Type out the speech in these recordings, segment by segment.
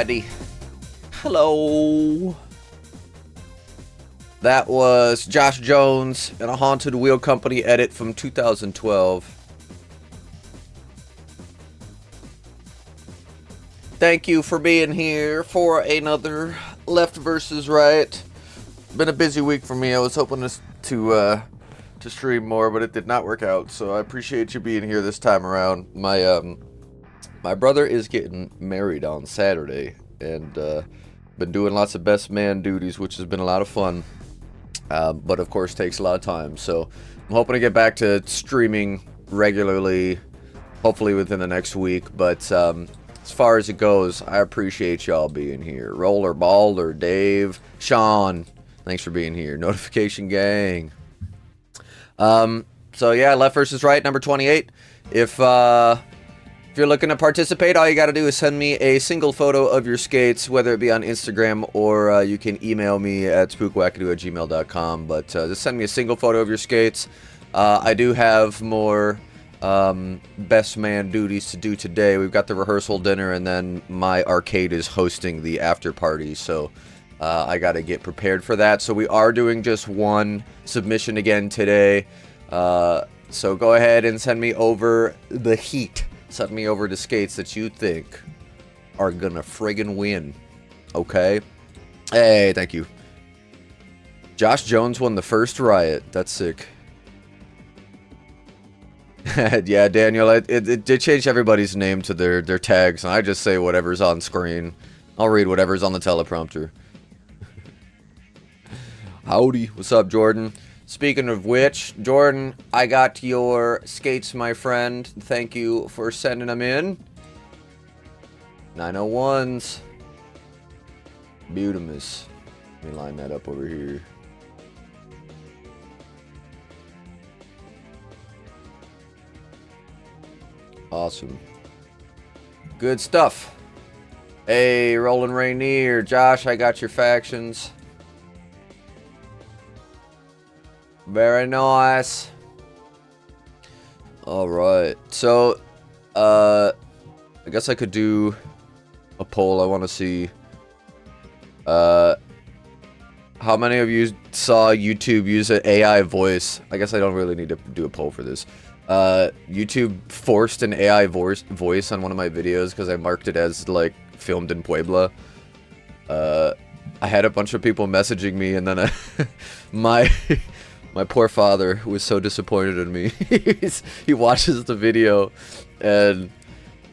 Daddy. Hello. That was Josh Jones and a Haunted Wheel Company edit from 2012. Thank you for being here for another Left versus Right. Been a busy week for me. I was hoping to stream more, but it did not work out. So I appreciate you being here this time around. My brother is getting married on Saturday, and been doing lots of best man duties, which has been a lot of fun. But of course takes a lot of time. So I'm hoping to get back to streaming regularly, hopefully within the next week. But as far as it goes, I appreciate y'all being here. Rollerball or Dave, Sean, thanks for being here. Notification gang. So yeah, Left versus Right, number 28. If you're looking to participate, all you got to do is send me a single photo of your skates, whether it be on Instagram or you can email me at spookwackadoo@gmail.com. But just send me a single photo of your skates. I do have more best man duties to do today. We've got the rehearsal dinner, and then my arcade is hosting the after party. So I got to get prepared for that. So we are doing just one submission again today. So go ahead and send me over the heat. Send me over the skates that you think are gonna friggin' win. Okay? Hey, thank you. Josh Jones won the first riot. That's sick. Yeah, Daniel, it did change everybody's name to their tags, and I just say whatever's on screen. I'll read whatever's on the teleprompter. Howdy. What's up, Jordan? Speaking of which, Jordan, I got your skates, my friend. Thank you for sending them in. 901s. Beautimus. Let me line that up over here. Awesome. Good stuff. Hey, Roland Rainier. Josh, I got your factions. Very nice. Alright. So, I guess I could do a poll. I want to see how many of you saw YouTube use an AI voice. I guess I don't really need to do a poll for this. YouTube forced an AI voice on one of my videos because I marked it as, like, filmed in Puebla. I had a bunch of people messaging me, and then my poor father was so disappointed in me. He watches the video, and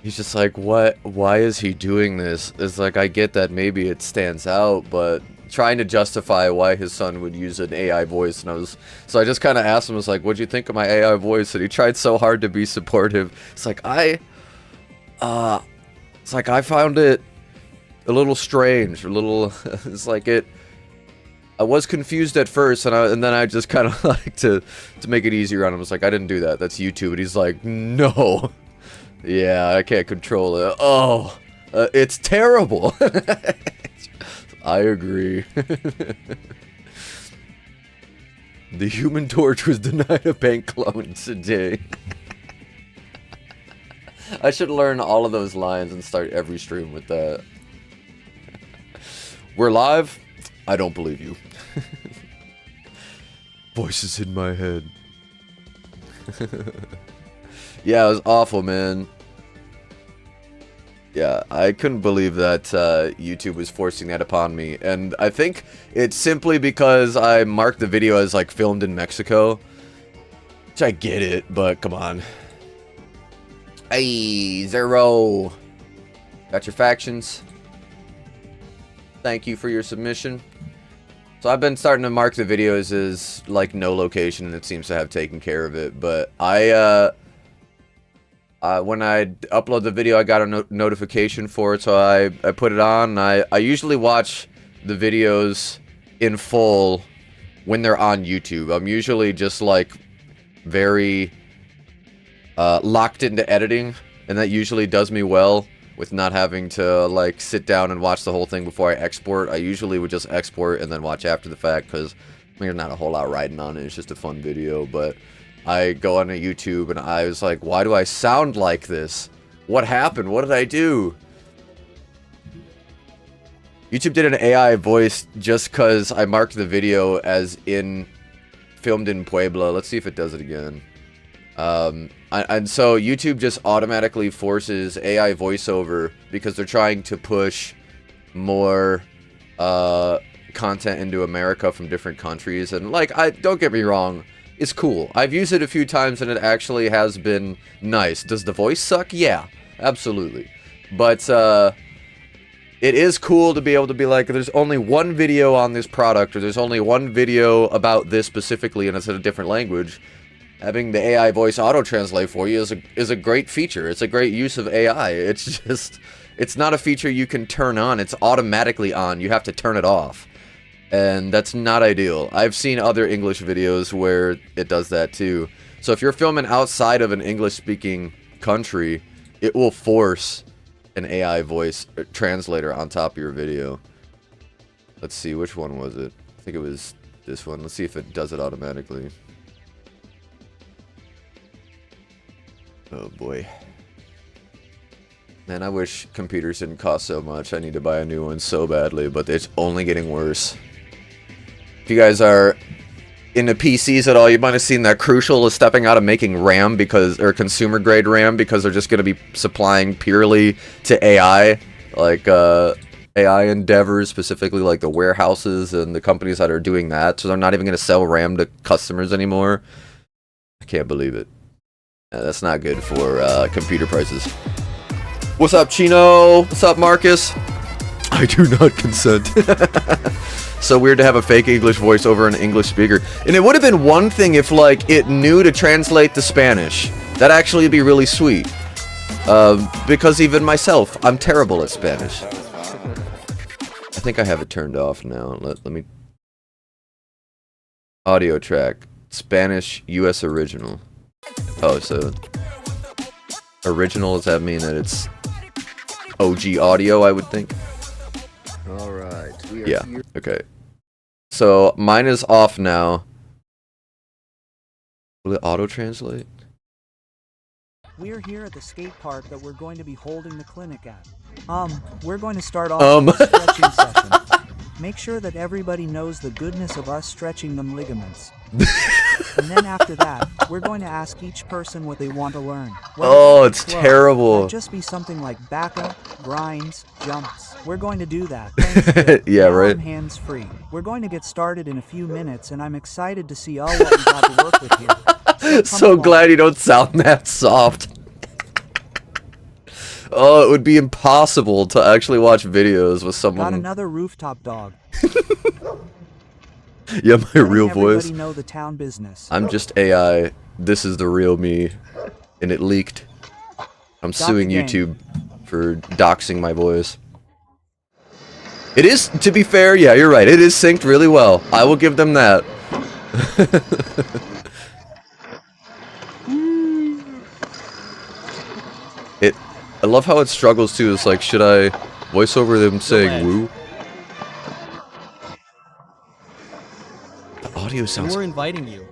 he's just like, "What? Why is he doing this?" It's like, I get that maybe it stands out, but trying to justify why his son would use an AI voice, and so I just kind of asked him, I was like, "What'd you think of my AI voice?" And he tried so hard to be supportive. It's like I found it a little strange, it's like it. I was confused at first, and then I just kind of like to make it easier on him. I was like, I didn't do that. That's YouTube. And he's like, no. Yeah, I can't control it. Oh, it's terrible. I agree. The Human Torch was denied a bank loan today. I should learn all of those lines and start every stream with that. We're live. I don't believe you. Voices in my head. Yeah, it was awful, man. Yeah, I couldn't believe that YouTube was forcing that upon me. And I think it's simply because I marked the video as, like, filmed in Mexico. Which I get it, but come on. Hey, Zero. Got your factions. Thank you for your submission. So I've been starting to mark the videos as, like, no location, and it seems to have taken care of it. But when I upload the video, I got a notification for it, so I put it on. I usually watch the videos in full when they're on YouTube. I'm usually just, like, very locked into editing, and that usually does me well with not having to, like, sit down and watch the whole thing before I export. I usually would just export and then watch after the fact, because there's not a whole lot riding on it. It's just a fun video, but I go on to YouTube, and I was like, why do I sound like this? What happened? What did I do? YouTube did an AI voice just because I marked the video as filmed in Puebla. Let's see if it does it again. And so YouTube just automatically forces AI voiceover because they're trying to push more content into America from different countries. And like, don't get me wrong, it's cool. I've used it a few times and it actually has been nice. Does the voice suck? Yeah, absolutely. But it is cool to be able to be like, there's only one video on this product, or there's only one video about this specifically, and it's in a different language. Having the AI voice auto-translate for you is a great feature. It's a great use of AI. It's just, it's not a feature you can turn on. It's automatically on. You have to turn it off. And that's not ideal. I've seen other English videos where it does that too. So if you're filming outside of an English-speaking country, it will force an AI voice translator on top of your video. Let's see, which one was it? I think it was this one. Let's see if it does it automatically. Oh boy. Man, I wish computers didn't cost so much. I need to buy a new one so badly, but it's only getting worse. If you guys are into PCs at all, you might have seen that Crucial is stepping out of making RAM or consumer grade RAM because they're just going to be supplying purely to AI, like AI endeavors, specifically like the warehouses and the companies that are doing that. So they're not even going to sell RAM to customers anymore. I can't believe it. That's not good for computer prices. What's up, Chino? What's up, Marcus? I do not consent. So weird to have a fake English voice over an English speaker. And it would have been one thing if, like, it knew to translate to Spanish. That'd actually be really sweet. Because even myself, I'm terrible at Spanish. I think I have it turned off now. Let me... Audio track. Spanish US original. Oh, so... Original, does that mean that it's OG audio, I would think? Alright, we are here. Okay. So, mine is off now. Will it auto-translate? We're here at the skate park that we're going to be holding the clinic at. We're going to start off with a stretching session. Make sure that everybody knows the goodness of us stretching them ligaments. And then after that, we're going to ask each person what they want to learn. Oh, it's terrible. It'll just be something like backup, grinds, jumps. We're going to do that. Yeah, right. I'm hands-free. We're going to get started in a few minutes, and I'm excited to see all what we got to work with here. So glad you don't sound that soft. Oh, it would be impossible to actually watch videos with someone. Got another rooftop dog. Yeah, my real voice. Everybody know the town business. I'm just AI. This is the real me, and it leaked. I'm suing YouTube for doxing my voice. It is, to be fair, yeah, you're right. It is synced really well. I will give them that. I love how it struggles too. It's like, should I voice over them saying woo? The audio sounds... We're inviting you.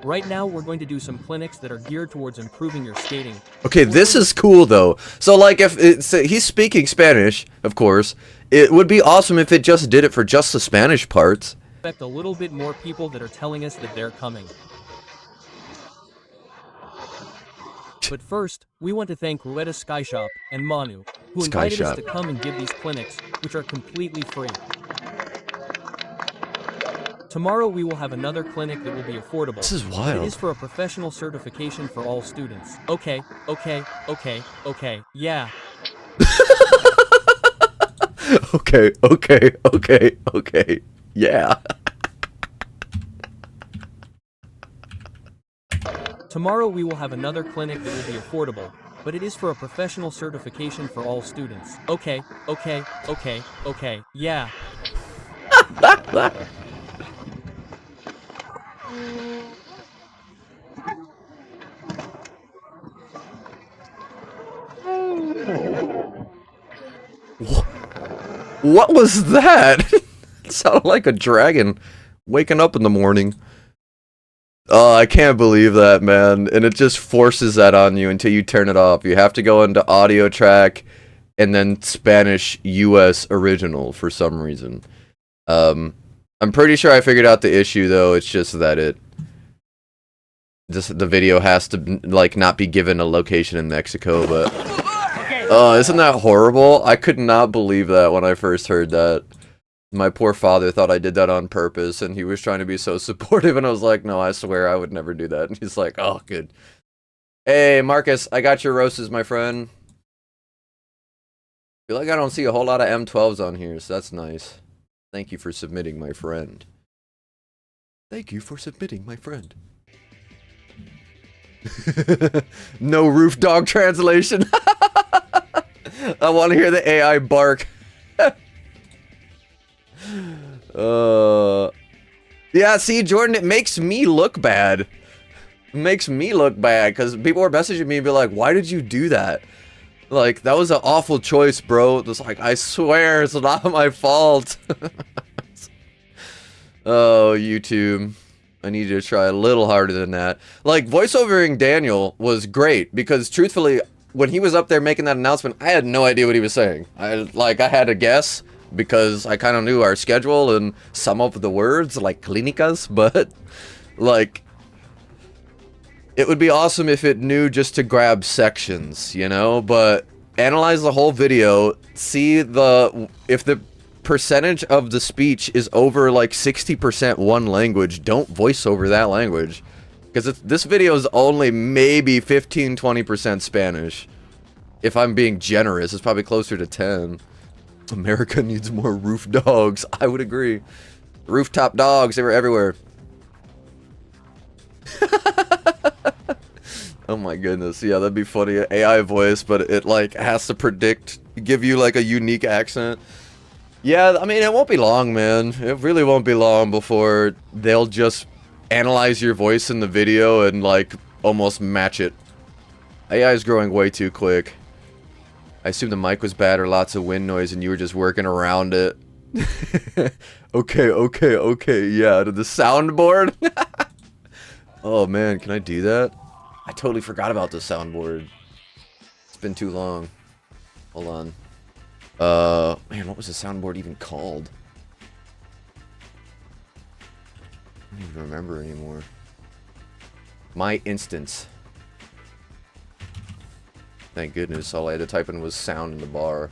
Right now, we're going to do some clinics that are geared towards improving your skating. Okay, this is cool though. So like, if he's speaking Spanish, of course, it would be awesome if it just did it for just the Spanish parts. Expect a little bit more people that are telling us that they're coming. But first, we want to thank Rueda Sky Shop and Manu, who invited us to come and give these clinics, which are completely free. Tomorrow we will have another clinic that will be affordable. This is wild. It is for a professional certification for all students. Okay, yeah. Okay, yeah. Tomorrow we will have another clinic that will be affordable, but it is for a professional certification for all students. Okay, yeah. What was that? It sounded like a dragon waking up in the morning. Oh, I can't believe that, man. And it just forces that on you until you turn it off. You have to go into audio track and then Spanish US original for some reason. I'm pretty sure I figured out the issue though. It's just that the video has to like not be given a location in Mexico, but isn't that horrible? I could not believe that when I first heard that. My poor father thought I did that on purpose, and he was trying to be so supportive, and I was like, no, I swear I would never do that. And he's like, oh, good. Hey, Marcus, I got your roses, my friend. Feel like I don't see a whole lot of M12s on here, so that's nice. Thank you for submitting, my friend. Thank you for submitting, my friend. No roof dog translation. I want to hear the AI bark. Yeah, see, Jordan, it makes me look bad. It makes me look bad, because people are messaging me and be like, why did you do that? Like, that was an awful choice, bro. It's like, I swear, it's not my fault. Oh, YouTube. I need you to try a little harder than that. Like, voiceovering Daniel was great, because truthfully, when he was up there making that announcement, I had no idea what he was saying. I had to guess, because I kind of knew our schedule and some of the words, like clínicas, but, like, it would be awesome if it knew just to grab sections, you know? But analyze the whole video, see if the percentage of the speech is over, like, 60% one language, don't voice over that language. Because this video is only maybe 15-20% Spanish. If I'm being generous, it's probably closer to 10. America needs more roof dogs. I would agree. Rooftop dogs, they were everywhere. Oh my goodness. Yeah, that'd be funny. AI voice, but it like has to give you like a unique accent. Yeah, I mean, it won't be long, man. It really won't be long before they'll just analyze your voice in the video and like almost match it. AI is growing way too quick. I assume the mic was bad or lots of wind noise and you were just working around it. Okay, yeah, to the soundboard. Oh man, can I do that? I totally forgot about the soundboard. It's been too long. Hold on. Man, what was the soundboard even called? I don't even remember anymore. My instance. Thank goodness, all I had to type in was sound in the bar.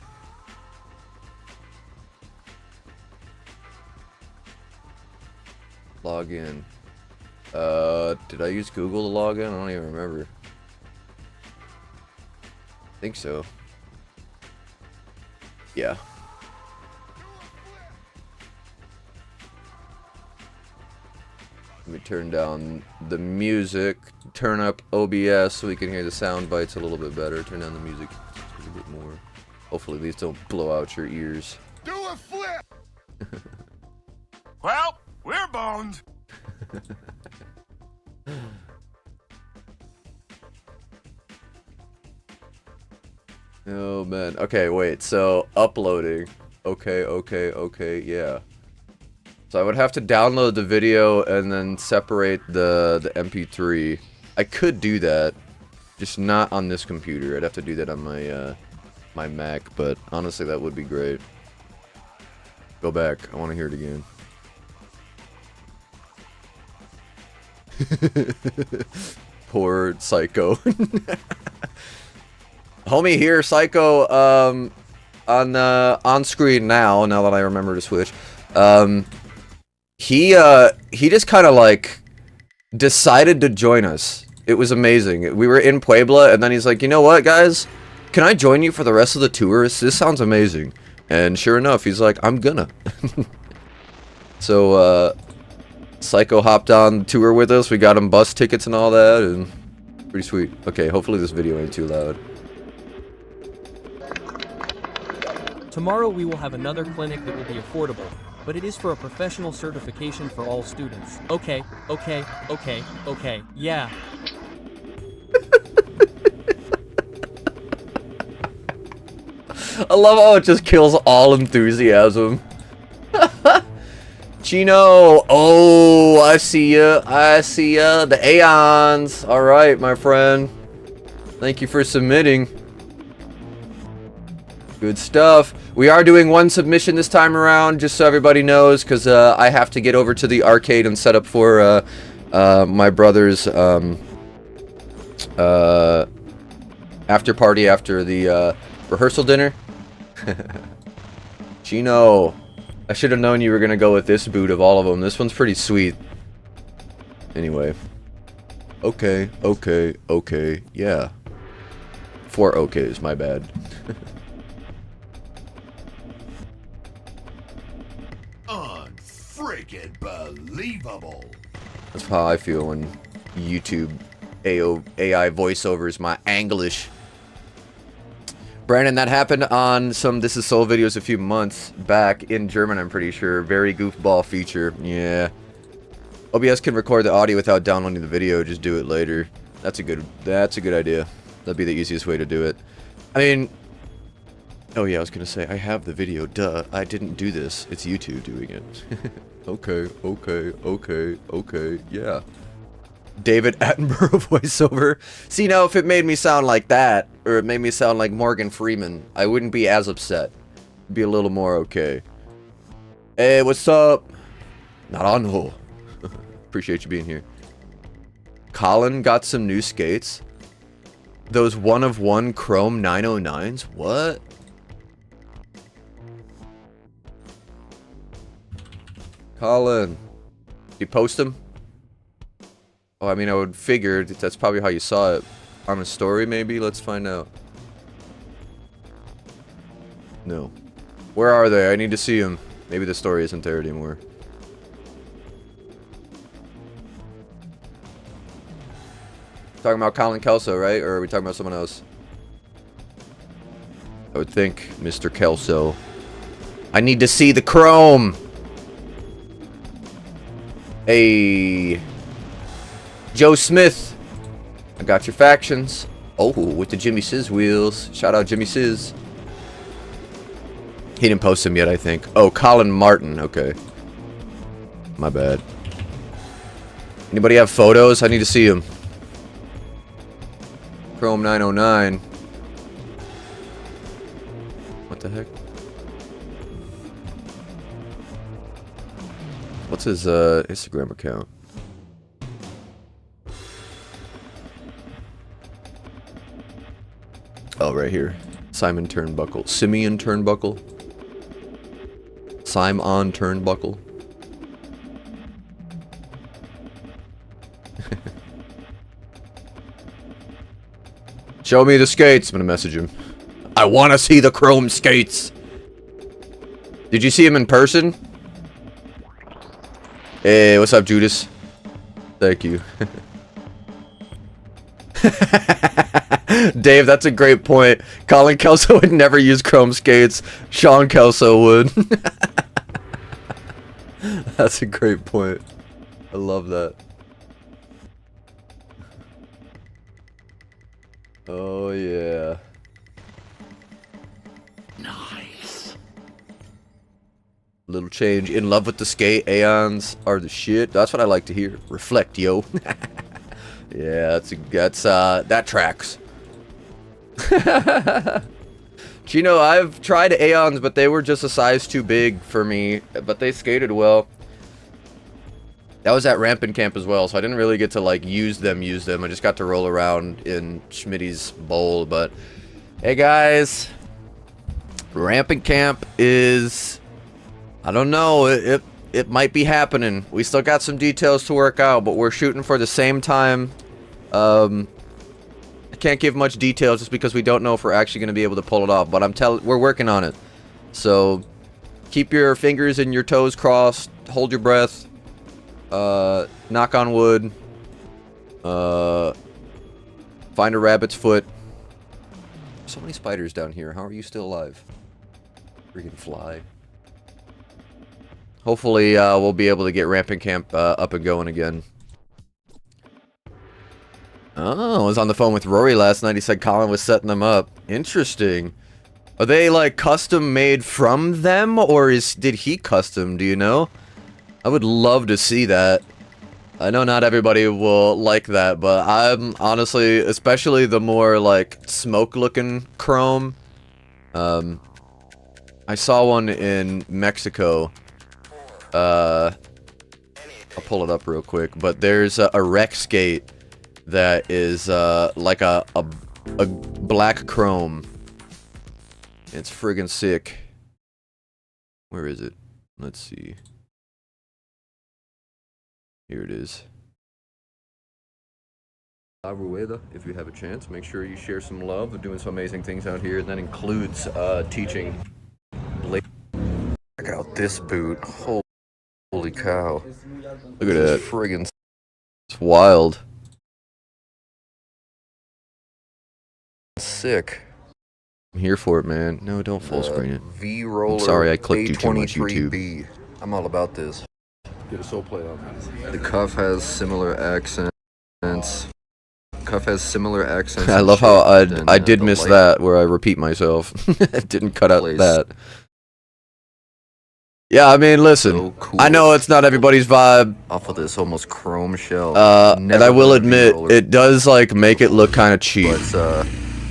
Log in. Did I use Google to log in? I don't even remember. I think so. Yeah. Let me turn down the music, turn up OBS so we can hear the sound bites a little bit better. Turn down the music a bit more. Hopefully these don't blow out your ears. Do a flip! Well, we're boned. Oh man. Okay, wait. So uploading. Okay, yeah. So I would have to download the video and then separate the MP3. I could do that, just not on this computer. I'd have to do that on my my Mac, but honestly that would be great. Go back. I want to hear it again. Poor Psycho. Homie here, Psycho, on screen now that I remember to switch. He just kind of like decided to join us. It was amazing. We were in Puebla and then he's like, you know what guys, can I join you for the rest of the tour? This sounds amazing. And sure enough, he's like, I'm gonna. So Psycho hopped on the tour with us. We got him bus tickets and all that, and pretty sweet. Okay, hopefully this video ain't too loud. Tomorrow we will have another clinic that will be affordable, but it is for a professional certification for all students. Okay, yeah. I love how it just kills all enthusiasm. Chino! Oh, I see ya. The Aeons. Alright, my friend. Thank you for submitting. Good stuff. We are doing one submission this time around, just so everybody knows, because I have to get over to the arcade and set up for my brother's after party after the rehearsal dinner. Chino, I should have known you were going to go with this boot of all of them. This one's pretty sweet. Anyway. Okay, okay, okay, yeah. 4 okays, my bad. Unfreaking believable. That's how I feel when YouTube AI voiceovers my English. Brandon, that happened on some This Is Soul videos a few months back in German, I'm pretty sure. Very goofball feature. Yeah. OBS can record the audio without downloading the video. Just do it later. That's a good idea. That'd be the easiest way to do it. I mean, oh yeah, I was gonna say I have the video. Duh, I didn't do this. It's YouTube doing it. Okay, okay, okay, okay. Yeah. David Attenborough voiceover. See, now if it made me sound like that, or it made me sound like Morgan Freeman, I wouldn't be as upset. It'd be a little more okay. Hey, what's up? Not on hold. Appreciate you being here. Colin got some new skates. Those one-of-one Chrome 909s? What? Colin. Did you post them? Oh, I mean, I would figure that's probably how you saw it. On a story, maybe? Let's find out. No. Where are they? I need to see them. Maybe the story isn't there anymore. Talking about Colin Kelso, right? Or are we talking about someone else? I would think Mr. Kelso. I need to see the chrome! Hey... Joe Smith! I got your factions. Oh, with the Jimmy Sizz wheels. Shout out Jimmy Sizz. He didn't post them yet, I think. Oh, Colin Martin. Okay. My bad. Anybody have photos? I need to see them. Chrome 909. What the heck? What's his Instagram account? Oh, right here. Simon Turnbuckle. Simeon Turnbuckle. Simon Turnbuckle. Show me the skates. I'm gonna message him. I wanna see the chrome skates. Did you see him in person? Hey, what's up, Judas? Thank you. Dave, that's a great point. Colin Kelso would never use chrome skates. Sean Kelso would. That's a great point. I love that. Oh, yeah. Nice. Little change. In love with the skate. Aeons are the shit. That's what I like to hear. Reflect, yo. Yeah, that tracks. Chino, I've tried Aeons, but they were just a size too big for me. But they skated well. That was at Rampant Camp as well, so I didn't really get to, like, use them. I just got to roll around in Schmitty's bowl, but... Hey, guys. Rampant Camp is... I don't know, it might be happening. We still got some details to work out, but we're shooting for the same time. I can't give much details just because we don't know if we're actually going to be able to pull it off, but we're working on it. So, keep your fingers and your toes crossed, hold your breath. Knock on wood. Find a rabbit's foot. So many spiders down here. How are you still alive? Freaking fly. Hopefully, we'll be able to get Rampant Camp up and going again. Oh, I was on the phone with Rory last night. He said Colin was setting them up. Interesting. Are they, like, custom made from them? Or did he custom? Do you know? I would love to see that. I know not everybody will like that, but I'm honestly, especially the more, like, smoke-looking chrome, I saw one in Mexico. I'll pull it up real quick, but there's a rec skate that is like a black chrome. It's friggin' sick. Where is it? Let's see. Here it is. La Rueda, if you have a chance, make sure you share some love. They're doing some amazing things out here. That includes teaching. Check out this boot. Holy cow. Look at that. Friggin' it's wild. Sick. I'm here for it, man. No, don't full screen it. V-Roller. I'm sorry, I clicked you too much A23B. I'm all about this. Get a soul play on. The cuff has similar accents. Cuff has similar accents. I love how I did miss that where I repeat myself. Didn't cut out that. Yeah, I mean, listen. So cool. I know it's not everybody's vibe. Off of this almost chrome shell. And I will admit, it does like make it look kind of cheap.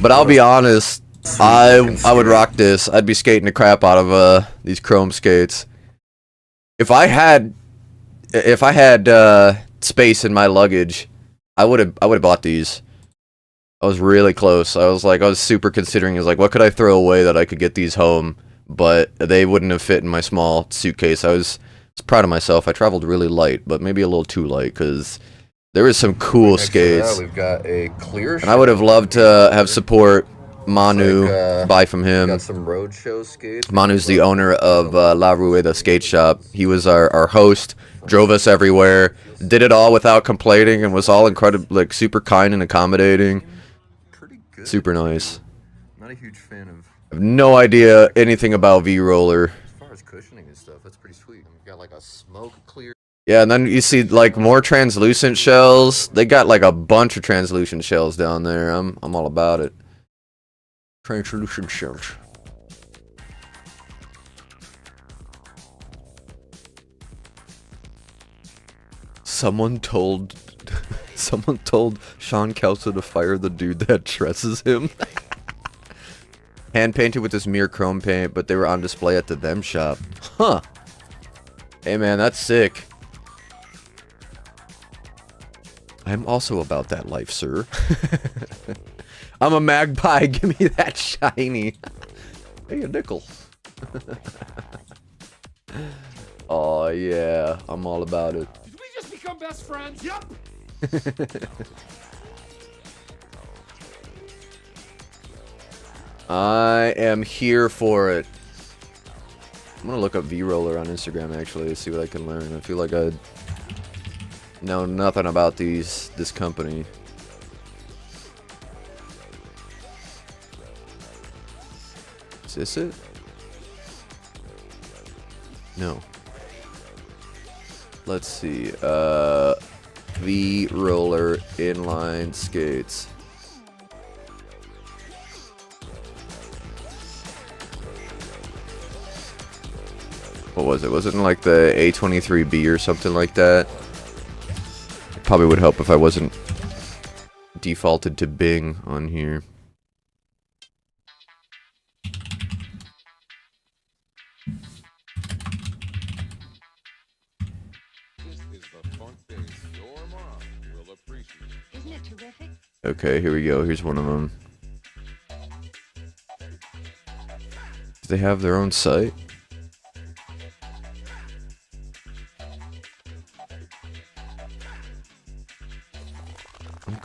But I'll be honest, I would rock this. I'd be skating the crap out of these chrome skates. If I had space in my luggage, I would have bought these. I was really close. I was super considering. I was like, what could I throw away that I could get these home, but they wouldn't have fit in my small suitcase. I was proud of myself. I traveled really light, but maybe a little too light because there was some cool skates. We've got a clear. And I would have loved to have support Manu, buy from him. Got some road show skates. Manu's the owner of La Rueda Skate Shop. He was our host, drove us everywhere, did it all without complaining, and was all incredible, like super kind and accommodating. Pretty good. Super nice. Not a huge fan of. I have no idea anything about V-Roller. As far as cushioning and stuff, that's pretty sweet. We've got like a smoke clear. Yeah, and then you see like more translucent shells. They got like a bunch of translucent shells down there. I'm all about it. Translucent shells. Someone told Sean Kelso to fire the dude that dresses him. Hand painted with this mirror chrome paint, but they were on display at the Them shop. Huh. Hey man, that's sick. I'm also about that life, sir. I'm a magpie, give me that shiny. Hey, a nickel. Oh yeah, I'm all about it. Did we just become best friends? Yup. I am here for it. I'm gonna look up V-Roller on Instagram actually to see what I can learn. I feel like I know nothing about this company. Is this it? No. Let's see. V-Roller inline skates. What was it? Was it in like the A23B or something like that? It probably would help if I wasn't defaulted to Bing on here. Isn't it terrific? Okay, here we go. Here's one of them. Do they have their own site?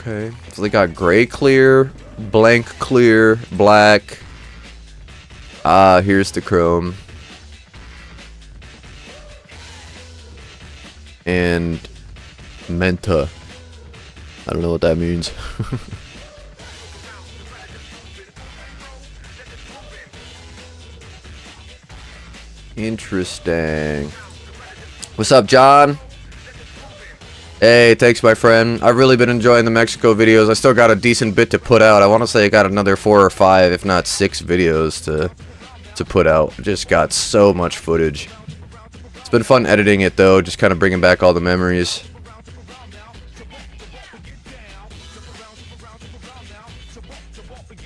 Okay, so they got gray clear, blank clear, black. Ah, here's the chrome. And Menta. I don't know what that means. Interesting. What's up, John? Hey, thanks, my friend. I've really been enjoying the Mexico videos. I still got a decent bit to put out. I want to say I got another 4 or 5, if not 6 videos to put out. I just got so much footage. It's been fun editing it, though, just kind of bringing back all the memories.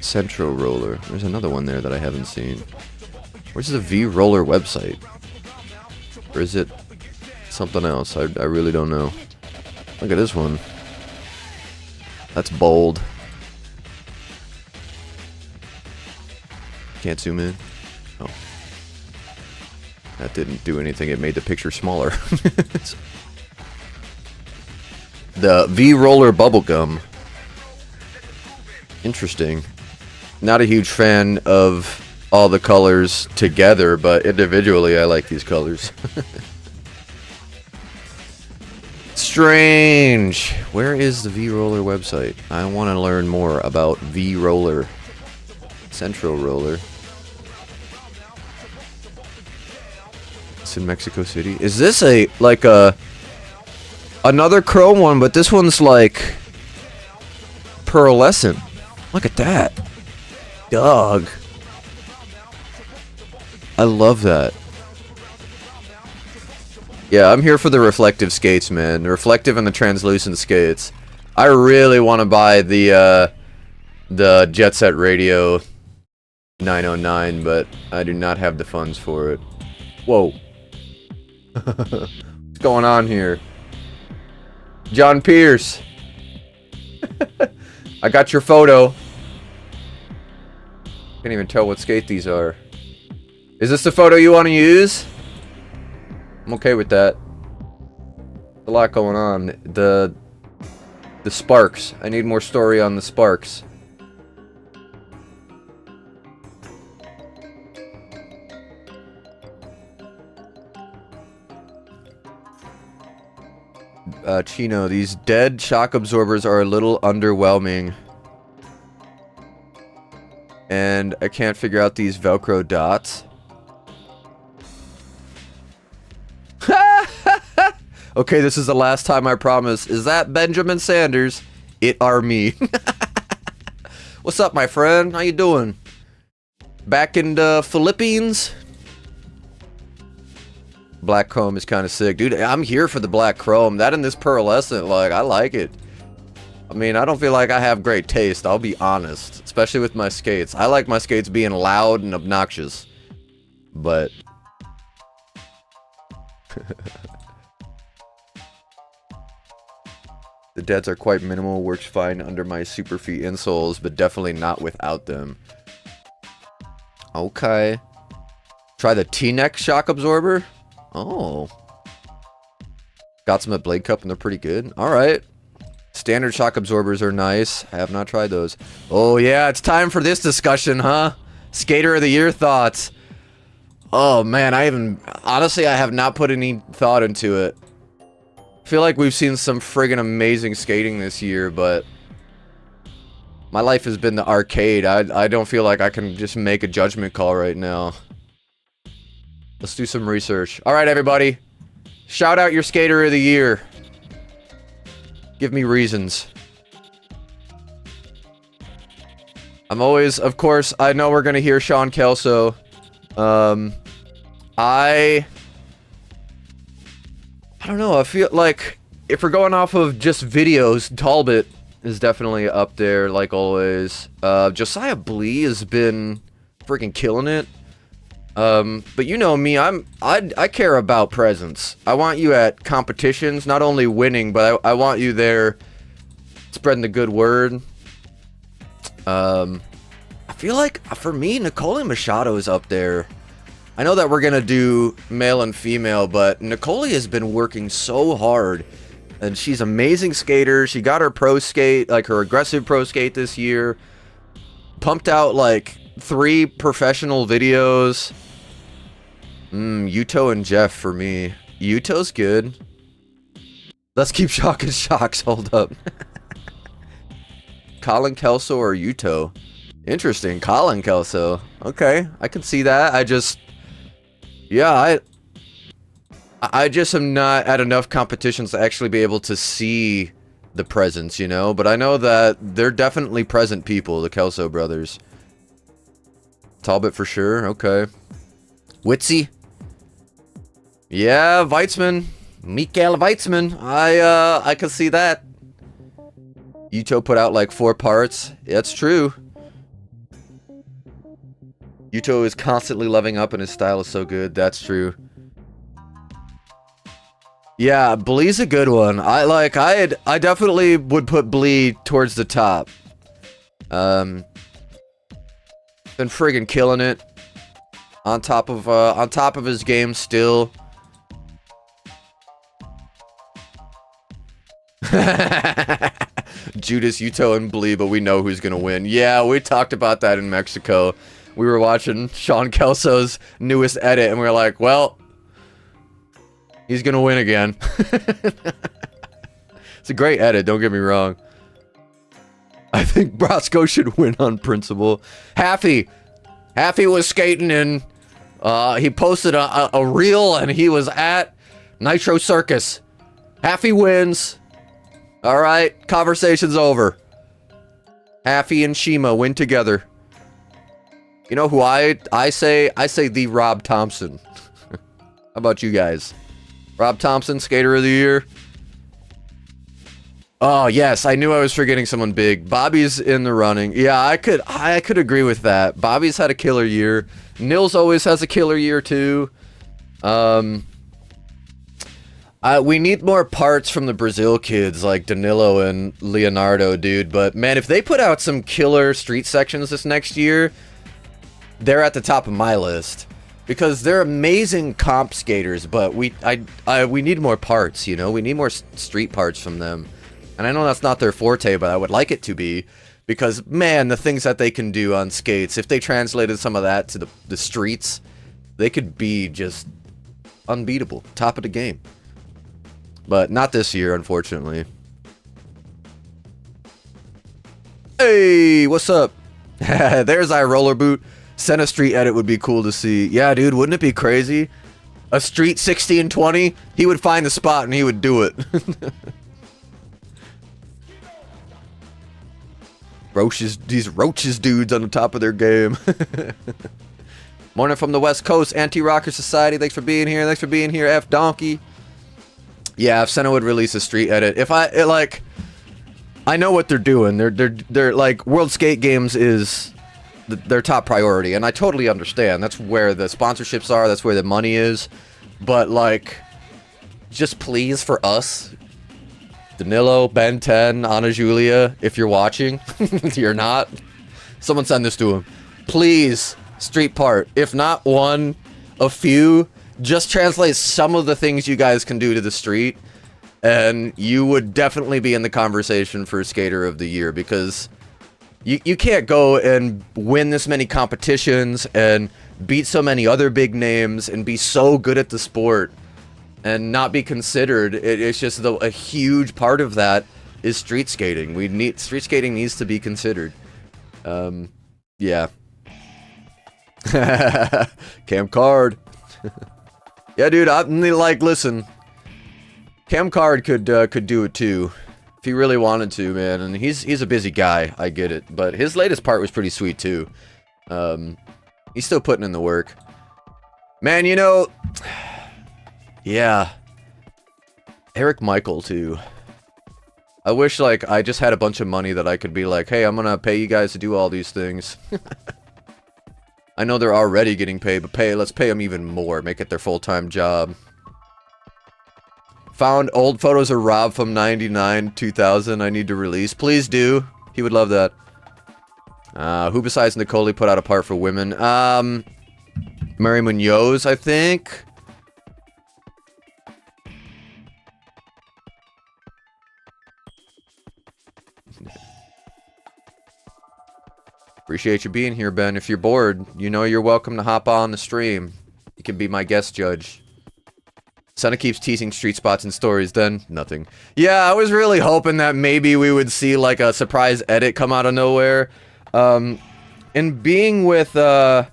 Central Roller. There's another one there that I haven't seen. Where's the V-Roller website? Or is it something else? I really don't know. Look at this one. That's bold. Can't zoom in. Oh. That didn't do anything. It made the picture smaller. The V-Roller bubblegum. Interesting. Not a huge fan of all the colors together, but individually I like these colors. Strange. Where is the V-Roller website? I want to learn more about V-Roller. Central Roller. It's in Mexico City. Is this another chrome one, but this one's like pearlescent. Look at that. Dog. I love that. Yeah, I'm here for the reflective skates, man. The reflective and the translucent skates. I really want to buy the Jet Set Radio 909, but I do not have the funds for it. Whoa. What's going on here? John Pierce. I got your photo. Can't even tell what skate these are. Is this the photo you want to use? I'm okay with that. A lot going on. The sparks. I need more story on the sparks. Chino, these dead shock absorbers are a little underwhelming. And I can't figure out these Velcro dots. Okay, this is the last time, I promise. Is that Benjamin Sanders? It are me. What's up, my friend? How you doing? Back in the Philippines? Black chrome is kind of sick. Dude, I'm here for the black chrome. That and this pearlescent, like, I like it. I mean, I don't feel like I have great taste, I'll be honest. Especially with my skates. I like my skates being loud and obnoxious. But... the deads are quite minimal. Works fine under my Superfeet insoles, but definitely not without them. Okay. Try the T-neck shock absorber? Oh. Got some at Blade Cup and they're pretty good. Alright. Standard shock absorbers are nice. I have not tried those. Oh yeah, it's time for this discussion, huh? Skater of the Year thoughts. Oh man, honestly, I have not put any thought into it. I feel like we've seen some friggin' amazing skating this year, but my life has been the arcade. I don't feel like I can just make a judgment call right now. Let's do some research. Alright, everybody. Shout out your Skater of the Year. Give me reasons. I'm always, of course, I know we're gonna hear Sean Kelso. I don't know, I feel like if we're going off of just videos, Talbot is definitely up there, like always. Josiah Blee has been freaking killing it. But you know me, I care about presence. I want you at competitions, not only winning, but I want you there spreading the good word. I feel like, for me, Nicole Machado is up there. I know that we're gonna do male and female, but Nicole has been working so hard. And she's an amazing skater. She got her pro skate, like her aggressive pro skate this year. Pumped out like 3 professional videos. Yuto and Jeff for me. Yuto's good. Let's keep shocking shocks. Hold up. Colin Kelso or Yuto? Interesting. Colin Kelso. Okay, I can see that. I just am not at enough competitions to actually be able to see the presence, you know? But I know that they're definitely present people, the Kelso brothers. Talbot for sure, okay. Witzy? Yeah, Weitzman. Mikael Weitzman. I can see that. Yuto put out like 4 parts. That's true. Yuto is constantly leveling up and his style is so good. That's true. Yeah, Blee's a good one. I definitely would put Blee towards the top. Been friggin' killing it. On top of his game still. Judas, Yuto, and Blee, but we know who's gonna win. Yeah, we talked about that in Mexico. We were watching Sean Kelso's newest edit, and we were like, well, he's gonna win again. It's a great edit, don't get me wrong. I think Brosco should win on principle. Haffy was skating and he posted a reel and he was at Nitro Circus. Haffy wins. Alright, conversation's over. Haffy and Shima win together. You know who I say? I say the Rob Thompson. How about you guys? Rob Thompson, Skater of the Year. Oh, yes, I knew I was forgetting someone big. Bobby's in the running. Yeah, I could agree with that. Bobby's had a killer year. Nils always has a killer year, too. We need more parts from the Brazil kids, like Danilo and Leonardo, dude. But, man, if they put out some killer street sections this next year, they're at the top of my list. Because they're amazing comp skaters, but we need more parts, you know? We need more street parts from them. And I know that's not their forte, but I would like it to be. Because, man, the things that they can do on skates, if they translated some of that to the streets, they could be just unbeatable. Top of the game. But not this year, unfortunately. Hey, what's up? There's iRoller Boot. Send a street edit would be cool to see. Yeah, dude, wouldn't it be crazy? A street 60 and 20? He would find the spot and he would do it. These roaches dudes on the top of their game. Morning from the West Coast, Anti-Rocker Society. Thanks for being here. Thanks for being here, F Donkey. Yeah, if Senna would release a street edit. If I know what they're doing. They're like, World Skate Games is their top priority, and I totally understand. That's where the sponsorships are. That's where the money is. But like, just please for us, Danilo, Ben 10, Ana Julia, if you're watching, you're not. Someone send this to him, please. Street part, if not one, a few. Just translate some of the things you guys can do to the street, and you would definitely be in the conversation for Skater of the Year, because you can't go and win this many competitions and beat so many other big names and be so good at the sport and not be considered. It's just a huge part of that is street skating. Street skating needs to be considered. Yeah. Cam Card. Yeah, dude, listen. Cam Card could do it too, if he really wanted to, man. And he's a busy guy, I get it. But his latest part was pretty sweet too. He's still putting in the work. Man, you know, yeah. Eric Michael too. I wish like I just had a bunch of money that I could be like, hey, I'm gonna pay you guys to do all these things. I know they're already getting paid, but let's pay them even more. Make it their full-time job. Found old photos of Rob from 99, 2000 I need to release. Please do. He would love that. Who besides Nicole put out a part for women? Mary Munoz, I think. Appreciate you being here, Ben. If you're bored, you know you're welcome to hop on the stream. You can be my guest judge. Senna keeps teasing street spots and stories, then nothing. Yeah, I was really hoping that maybe we would see like a surprise edit come out of nowhere. And being with Icon,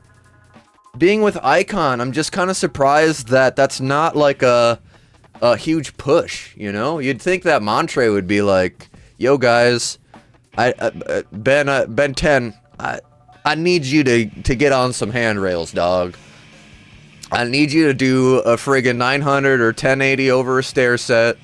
I'm just kind of surprised that that's not like a huge push, you know? You'd think that Montre would be like, yo guys, Ben 10, I need you to get on some handrails, dog. I need you to do a friggin' 900 or 1080 over a stair set.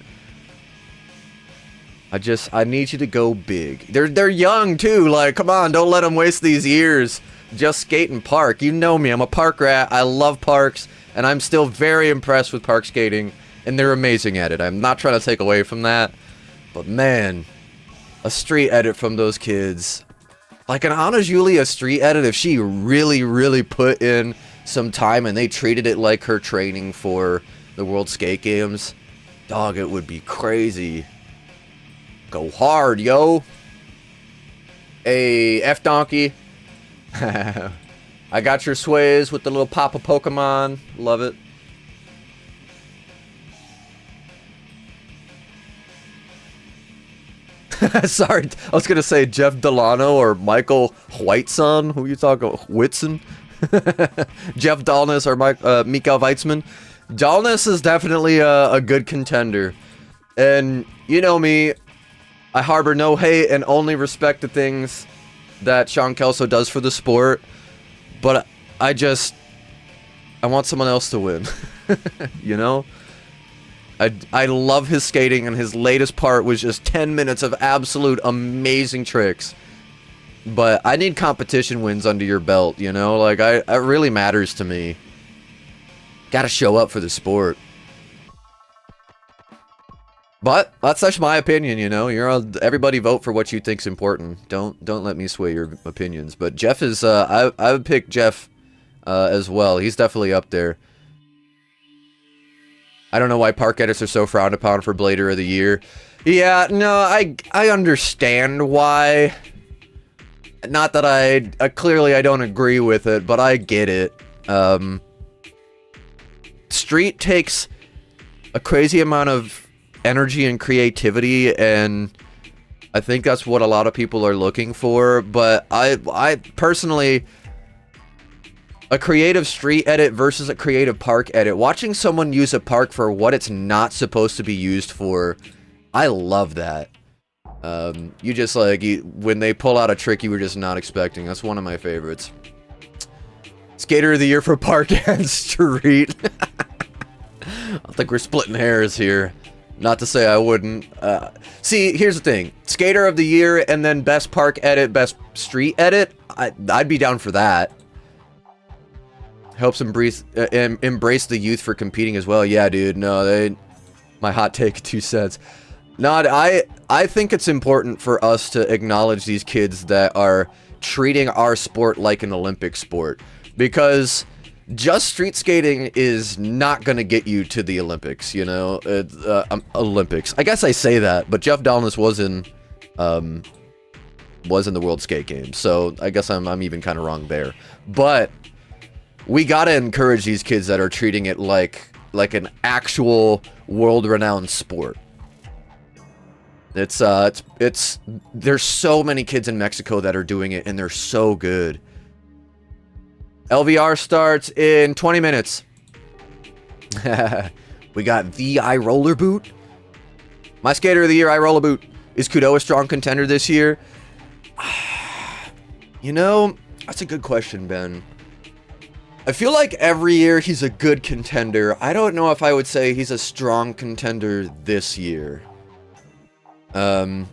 I need you to go big. They're young too. Like, come on, don't let them waste these years. Just skate and park. You know me, I'm a park rat. I love parks, and I'm still very impressed with park skating, and they're amazing at it. I'm not trying to take away from that, but man, a street edit from those kids. Like an Anna Julia street edit, if she really, really put in some time and they treated it like her training for the World Skate Games, dog, it would be crazy. Go hard, yo. Hey, F Donkey. I got your sways with the little pop of Pokemon. Love it. Sorry, I was gonna say Jeff Delano or Michael Whiteson. Who you talking? Whitson? Jeff Dahlness or Mikael Weitzman. Dahlness is definitely a good contender, and you know me, I harbor no hate and only respect the things that Sean Kelso does for the sport, but I want someone else to win. You know? I love his skating, and his latest part was just 10 minutes of absolute amazing tricks. But I need competition wins under your belt, you know? Like, it really matters to me. Gotta show up for the sport. But that's just my opinion, you know. Everybody vote for what you think's important. Don't let me sway your opinions. But Jeff is I would pick Jeff as well. He's definitely up there. I don't know why park edits are so frowned upon for Blader of the Year. Yeah, no, I understand why. Not that I clearly I don't agree with it, but I get it. Street takes a crazy amount of energy and creativity, and I think that's what a lot of people are looking for. But I personally, a creative street edit versus a creative park edit, watching someone use a park for what it's not supposed to be used for, I love that. You just like, when they pull out a trick you were just not expecting. That's one of my favorites. Skater of the Year for park and street. I think we're splitting hairs here. Not to say I wouldn't. See, here's the thing. Skater of the Year and then best park edit, best street edit. I'd be down for that. Helps embrace the youth for competing as well. Yeah, dude. No, my hot take, 2 cents. No, I think it's important for us to acknowledge these kids that are treating our sport like an Olympic sport, because just street skating is not going to get you to the Olympics, you know? Olympics. I guess I say that, but Jeff Dahlness was in the World Skate Games, so I guess I'm even kind of wrong there. But we got to encourage these kids that are treating it like an actual world-renowned sport. There's so many kids in Mexico that are doing it, and they're so good. LVR starts in 20 minutes. We got the eye roller boot. My skater of the year, eye roller boot. Is Kudo a strong contender this year? You know, that's a good question, Ben. I feel like every year he's a good contender. I don't know if I would say he's a strong contender this year. And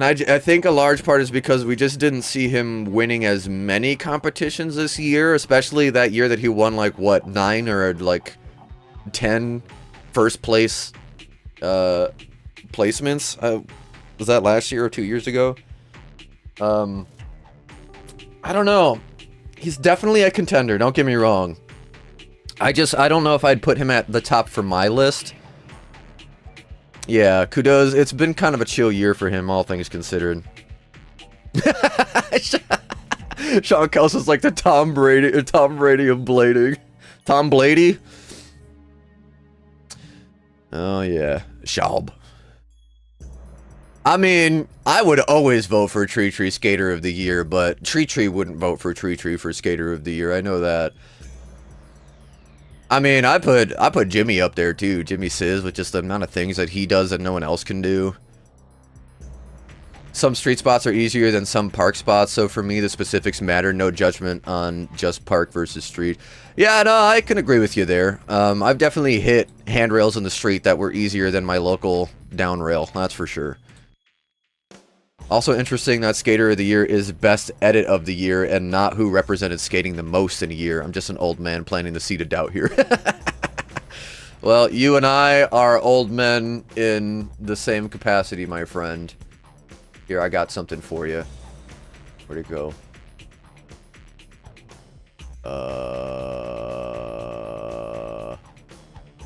I think a large part is because we just didn't see him winning as many competitions this year, especially that year that he won, like, what, 9 or, like, 10 first place, placements? Was that last year or 2 years ago? I don't know. He's definitely a contender, don't get me wrong. I don't know if I'd put him at the top for my list. Yeah, Kudo's, it's been kind of a chill year for him, all things considered. Sean Kelsey's like the Tom Brady of blading. Tom Blady? Oh yeah, Schaub. I mean, I would always vote for Tree Tree Skater of the Year, but Tree wouldn't vote for Tree for Skater of the Year, I know that. I mean, I put Jimmy up there too, Jimmy Sizz, with just the amount of things that he does that no one else can do. Some street spots are easier than some park spots, so for me the specifics matter, no judgment on just park versus street. Yeah, no, I can agree with you there. I've definitely hit handrails in the street that were easier than my local down rail, that's for sure. Also interesting that Skater of the Year is Best Edit of the Year and not who represented skating the most in a year. I'm just an old man planting the seed of doubt here. Well, you and I are old men in the same capacity, my friend. Here, I got something for you. Where'd it go?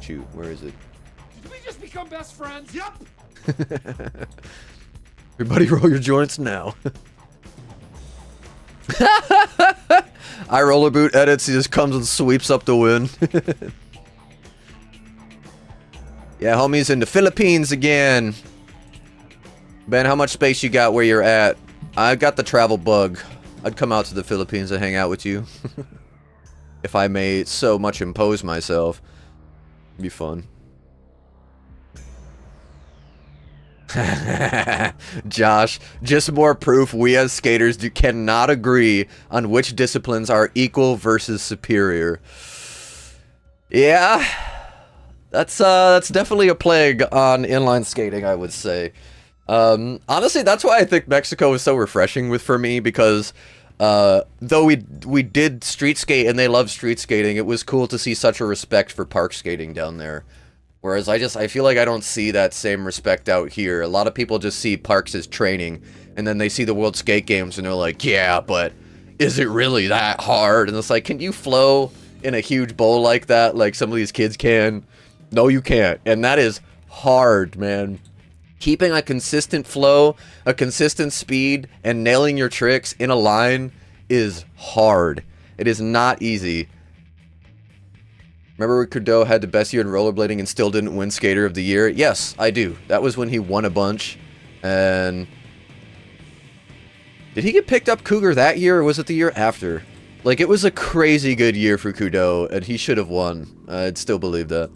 Shoot, where is it? Did we just become best friends? Yep. Everybody roll your joints now. I roller boot edits, he just comes and sweeps up the win. Yeah, homie's in the Philippines again. Ben, how much space you got where you're at? I got the travel bug. I'd come out to the Philippines and hang out with you. If I may so much impose myself. It'd be fun. Josh, just more proof we as skaters cannot agree on which disciplines are equal versus superior. Yeah, that's definitely a plague on inline skating, I would say. Honestly, that's why I think Mexico is so refreshing for me, because though we did street skate and they love street skating, it was cool to see such a respect for park skating down there. Whereas I feel like I don't see that same respect out here. A lot of people just see parks as training, and then they see the World Skate Games and they're like, yeah, but is it really that hard? And it's like, can you flow in a huge bowl like that, like some of these kids can? No, you can't. And that is hard, man. Keeping a consistent flow, a consistent speed, and nailing your tricks in a line is hard. It is not easy. Remember when Kudo had the best year in rollerblading and still didn't win Skater of the Year? Yes, I do. That was when he won a bunch. And did he get picked up Cougar that year, or was it the year after? Like, it was a crazy good year for Kudo, and he should have won. I'd still believe that.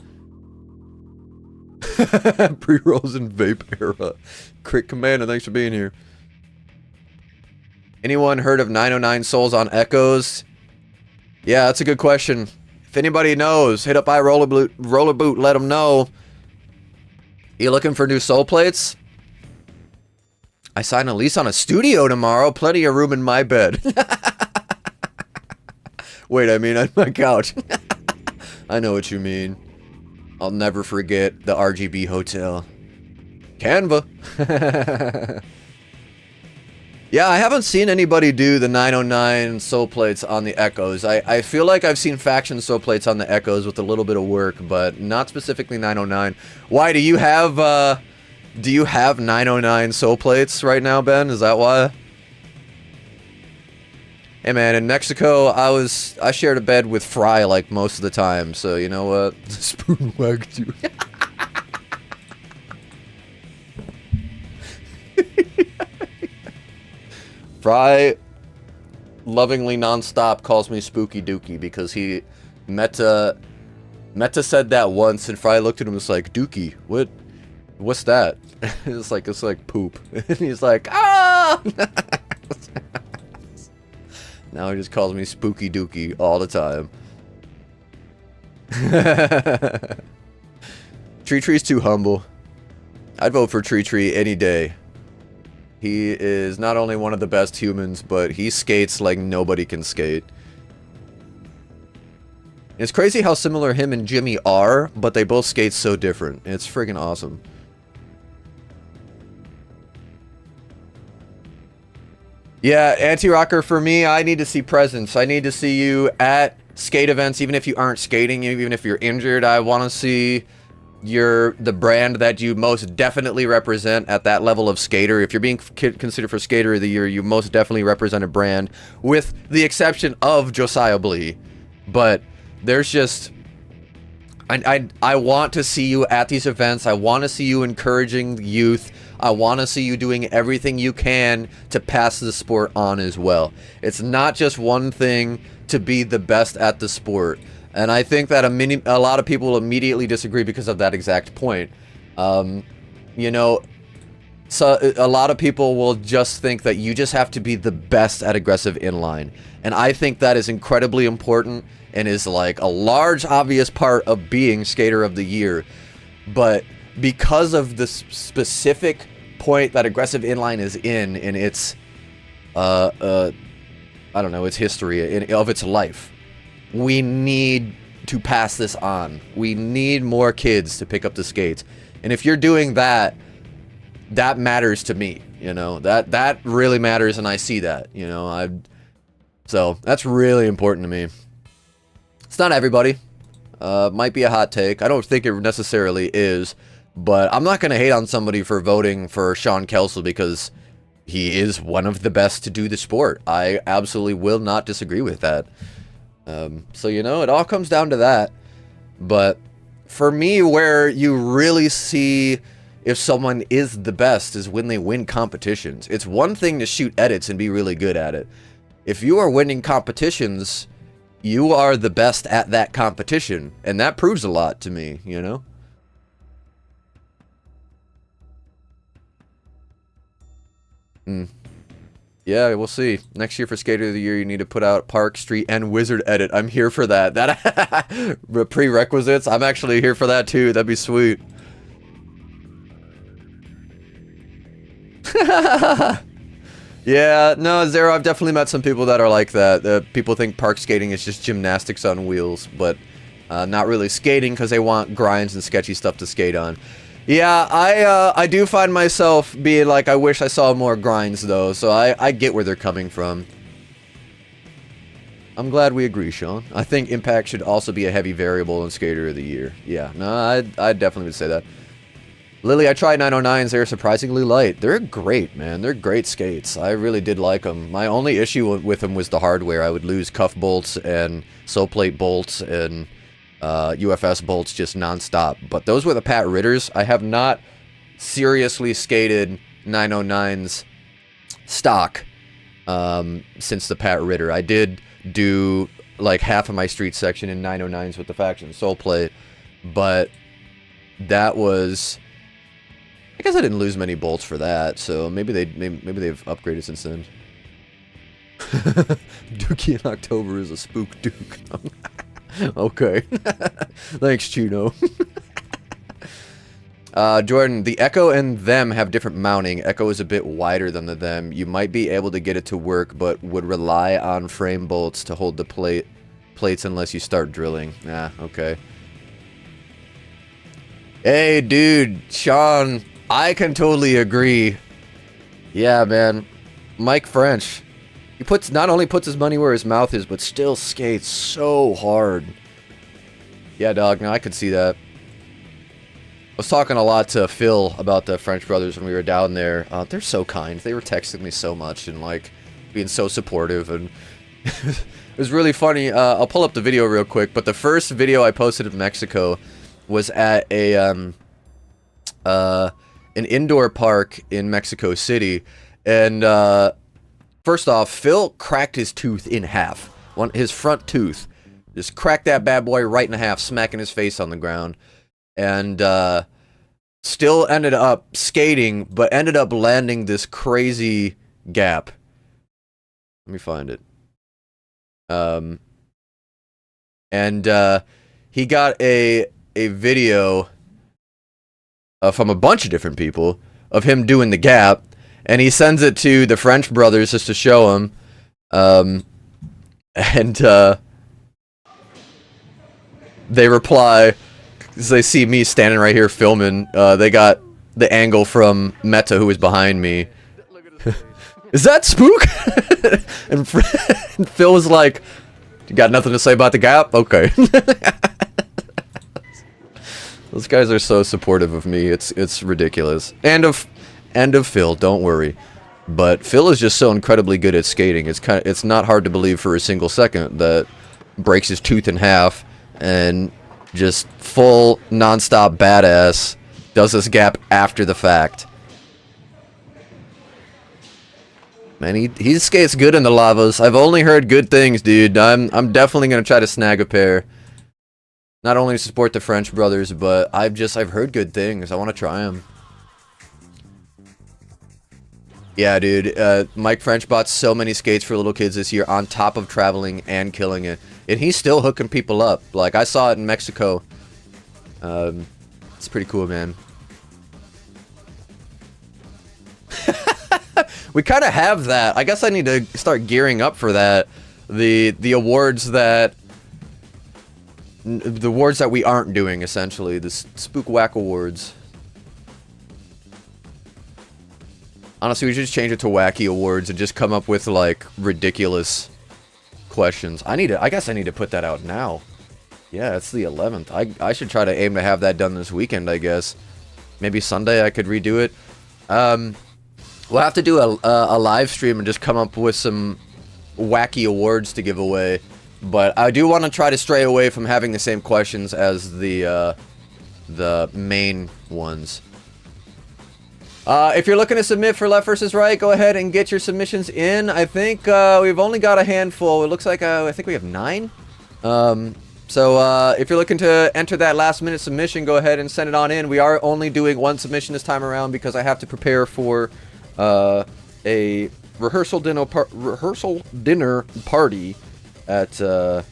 Pre-rolls and vape era. Crit Commander, thanks for being here. Anyone heard of 909 Souls on Echoes? Yeah, that's a good question. If anybody knows, hit up roller boot, let them know. You looking for new soul plates? I sign a lease on a studio tomorrow. Plenty of room in my bed. Wait, I mean on my couch. I know what you mean. I'll never forget the RGB Hotel. Canva. Yeah, I haven't seen anybody do the 909 soul plates on the Echoes. I feel like I've seen faction soul plates on the Echoes with a little bit of work, but not specifically 909. Why, do you have 909 soul plates right now, Ben? Is that why? Hey man, in Mexico, I shared a bed with Fry like most of the time, so you know what? Spook Wackadoo. Fry lovingly nonstop calls me Spooky Dookie because he Meta said that once, and Fry looked at him and was like, Dookie, what's that? It's like poop. And he's like, ah. Now he just calls me Spooky Dookie all the time. Tree Tree's too humble. I'd vote for Tree Tree any day. He is not only one of the best humans, but he skates like nobody can skate. It's crazy how similar him and Jimmy are, but they both skate so different. It's friggin' awesome. Yeah, Anti-Rocker, for me, I need to see presence. I need to see you at skate events, even if you aren't skating, even if you're injured. I want to see the brand that you most definitely represent at that level of skater. If you're being considered for Skater of the Year, you most definitely represent a brand, with the exception of Josiah Blee. But there's just... I want to see you at these events. I want to see you encouraging youth. I want to see you doing everything you can to pass the sport on as well. It's not just one thing to be the best at the sport. And I think that a lot of people will immediately disagree because of that exact point. You know, so a lot of people will just think that you just have to be the best at aggressive inline. And I think that is incredibly important and is like a large, obvious part of being Skater of the Year. But because of the specific point that aggressive inline is in its, I don't know, its history, of its life. We need to pass this on. We need more kids to pick up the skates. And if you're doing that, that matters to me, you know? That really matters, and I see that, you know? So, that's really important to me. It's not everybody. Might be a hot take. I don't think it necessarily is, but I'm not going to hate on somebody for voting for Sean Kelsey because he is one of the best to do the sport. I absolutely will not disagree with that. So, you know, it all comes down to that. But for me, where you really see if someone is the best is when they win competitions. It's one thing to shoot edits and be really good at it. If you are winning competitions, you are the best at that competition. And that proves a lot to me, you know? Yeah, we'll see. Next year for Skater of the Year, you need to put out Park, Street, and Wizard edit. I'm here for that. That prerequisites. I'm actually here for that too. That'd be sweet. Yeah, no, Zero, I've definitely met some people that are like that. People think park skating is just gymnastics on wheels, but not really skating because they want grinds and sketchy stuff to skate on. Yeah, I do find myself being like, I wish I saw more grinds, though, so I get where they're coming from. I'm glad we agree, Sean. I think impact should also be a heavy variable in Skater of the Year. Yeah, no, I definitely would say that. Lily, I tried 909s, they're surprisingly light. They're great, man. They're great skates. I really did like them. My only issue with them was the hardware. I would lose cuff bolts and sole plate bolts and UFS bolts just non-stop. But those were the Pat Ritters. I have not seriously skated 909s stock since the Pat Ritter. I did do like half of my street section in 909s with the faction sole plate, but that was... I guess I didn't lose many bolts for that, so maybe they've upgraded since then. Dookie in October is a spook Duke. Okay. Thanks, Chuno. Jordan, the Echo and them have different mounting. Echo is a bit wider than the them. You might be able to get it to work, but would rely on frame bolts to hold the plates unless you start drilling. Ah, okay. Hey, dude, Sean, I can totally agree. Yeah, man. Mike French. He not only puts his money where his mouth is, but still skates so hard. Yeah, dog, no, I could see that. I was talking a lot to Phil about the French brothers when we were down there. They're so kind. They were texting me so much and, like, being so supportive. And it was really funny. I'll pull up the video real quick. But the first video I posted in Mexico was at an indoor park in Mexico City. And, first off, Phil cracked his tooth in half. His front tooth. Just cracked that bad boy right in half, smacking his face on the ground. And, still ended up skating, but ended up landing this crazy gap. Let me find it. He got a video from a bunch of different people of him doing the gap. And he sends it to the French brothers just to show them. They reply, because they see me standing right here filming. They got the angle from Meta, who was behind me. Is that Spook? and Phil was like, you got nothing to say about the gap? Okay. Those guys are so supportive of me. It's ridiculous. And of Phil, don't worry. But Phil is just so incredibly good at skating. It's not hard to believe for a single second that breaks his tooth in half and just full non-stop badass does this gap after the fact. Man, he skates good in the lavas. I've only heard good things, dude. I'm definitely gonna try to snag a pair. Not only to support the French brothers, but I've heard good things. I want to try them. Yeah, dude. Mike French bought so many skates for little kids this year on top of traveling and killing it. And he's still hooking people up. Like, I saw it in Mexico. It's pretty cool, man. We kind of have that. I guess I need to start gearing up for that. The awards that we aren't doing, essentially. The Spook Whack Awards. Honestly, we should just change it to Wacky Awards and just come up with, like, ridiculous questions. I guess I need to put that out now. Yeah, it's the 11th. I should try to aim to have that done this weekend, I guess. Maybe Sunday I could redo it. We'll have to do a live stream and just come up with some wacky awards to give away. But I do want to try to stray away from having the same questions as the main ones. If you're looking to submit for Left vs. Right, go ahead and get your submissions in. I think we've only got a handful. It looks like I think we have 9. So if you're looking to enter that last minute submission, go ahead and send it on in. We are only doing 1 submission this time around because I have to prepare for a rehearsal dinner party at the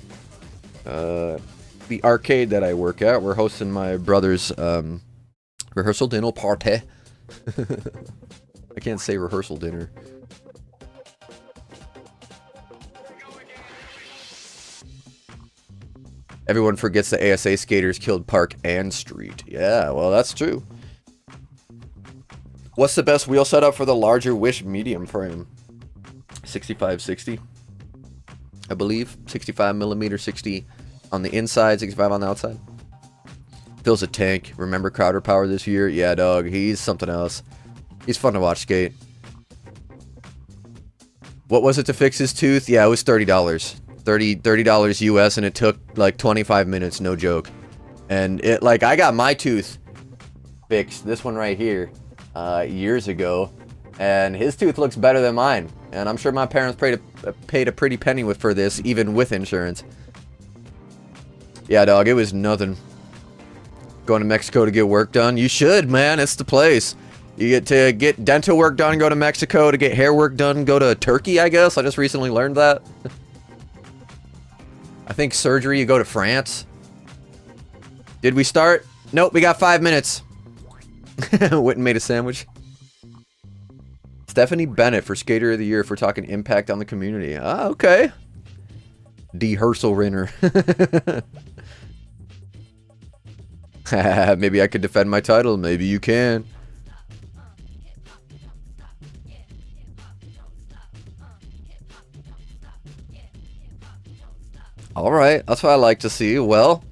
arcade that I work at. We're hosting my brother's rehearsal dinner party. I can't say rehearsal dinner. Everyone forgets the ASA skaters killed Park and Street. Yeah, well, that's true. What's the best wheel setup for the larger Wish medium frame? 65/60, I believe. 65mm, 60 on the inside, 65 on the outside. Phil's a tank. Remember Crowder Power this year? Yeah, dog. He's something else. He's fun to watch skate. What was it to fix his tooth? Yeah, it was $30. $30 US, and it took like 25 minutes, no joke. And it, like, I got my tooth fixed, this one right here, years ago, and his tooth looks better than mine. And I'm sure my parents paid a pretty penny for this, even with insurance. Yeah, dog, it was nothing. Going to Mexico to get work done? You should, man. It's the place. You get to get dental work done, go to Mexico. To get hair work done, go to Turkey, I guess. I just recently learned that. I think surgery, you go to France. Did we start? Nope, we got 5 minutes. Went and made a sandwich. Stephanie Bennett for Skater of the Year if we're talking impact on the community. Ah, okay. D. Herschel Renner. Maybe I could defend my title. Maybe you can. Alright, that's what I like to see. Well,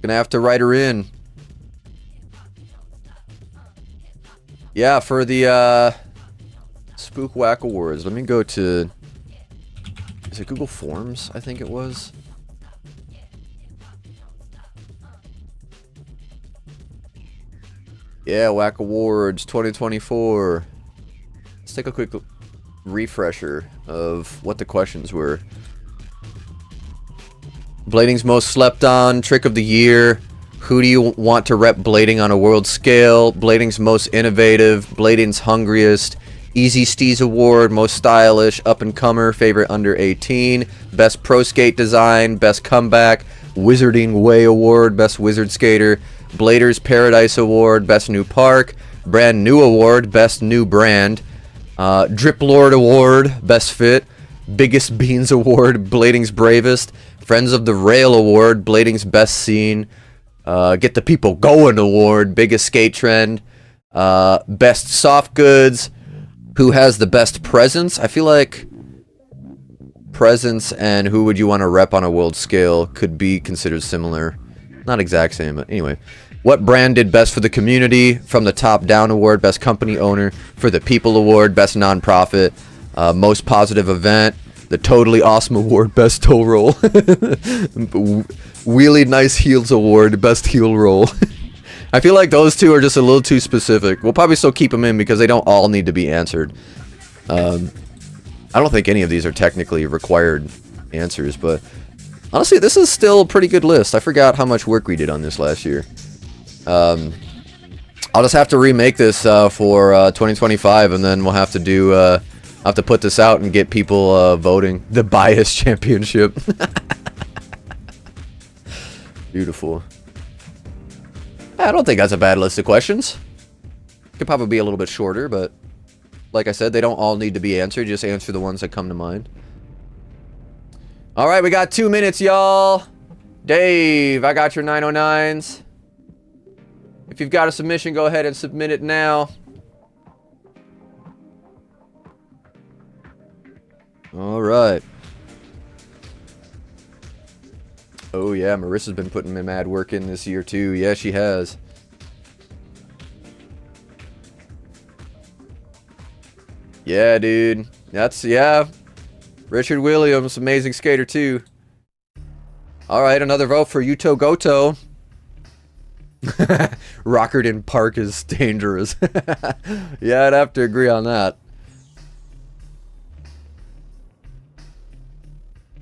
gonna have to write her in. Yeah, for the Spook Whack Awards. Let me go to... Is it Google Forms? I think it was. Yeah, Whack Awards 2024. Let's take a quick refresher of what the questions were. Blading's most slept on, trick of the year. Who do you want to rep blading on a world scale? Blading's most innovative. Blading's hungriest. Easy Steez Award, most stylish. Up and comer, favorite under 18. Best pro skate design, best comeback. Wizarding Way Award, best wizard skater. Blader's Paradise Award, best new park. Brand new award, best new brand. Drip Lord Award, best fit. Biggest Beans Award, Blading's bravest. Friends of the Rail Award, Blading's best scene. Get the People Going Award, biggest skate trend. Best soft goods. Who has the best presence? I feel like presence and who would you want to rep on a world scale could be considered similar. Not exact same, but anyway. What brand did best for the community? From the Top Down Award, best company owner. For the People Award, best nonprofit. Most positive event. The Totally Awesome Award, best toe roll. Wheelie Nice Heels Award, best heel roll. I feel like those two are just a little too specific. We'll probably still keep them in because they don't all need to be answered. I don't think any of these are technically required answers, but honestly, this is still a pretty good list. I forgot how much work we did on this last year. I'll just have to remake this for 2025, and then we'll have to do... I'll have to put this out and get people voting. The Bias Championship. Beautiful. I don't think that's a bad list of questions. Could probably be a little bit shorter, but like I said, they don't all need to be answered. Just answer the ones that come to mind. All right, we got 2 minutes, y'all. Dave, I got your 909s. If you've got a submission, go ahead and submit it now. All right. Oh, yeah, Marissa's been putting mad work in this year, too. Yeah, she has. Yeah, dude. That's, yeah. Richard Williams, amazing skater, too. All right, another vote for Yuto Goto. Rockerton Park is dangerous. Yeah, I'd have to agree on that.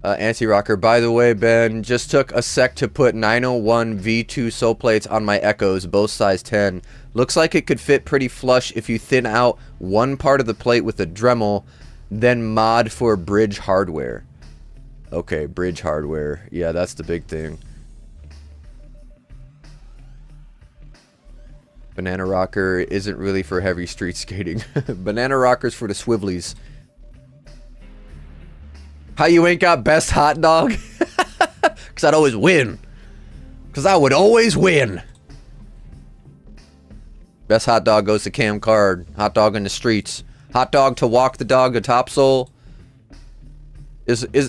Anti-Rocker, by the way, Ben, just took a sec to put 901 V2 sole plates on my Echoes, both size 10. Looks like it could fit pretty flush if you thin out one part of the plate with a Dremel, then mod for bridge hardware. Okay, bridge hardware. Yeah, that's the big thing. Banana Rocker isn't really for heavy street skating. Banana Rocker's for the swivelies. How you ain't got best hot dog? Because I'd always win. Because I would always win. Best hot dog goes to Cam Card. Hot dog in the streets. Hot dog to walk the dog, a topsoul.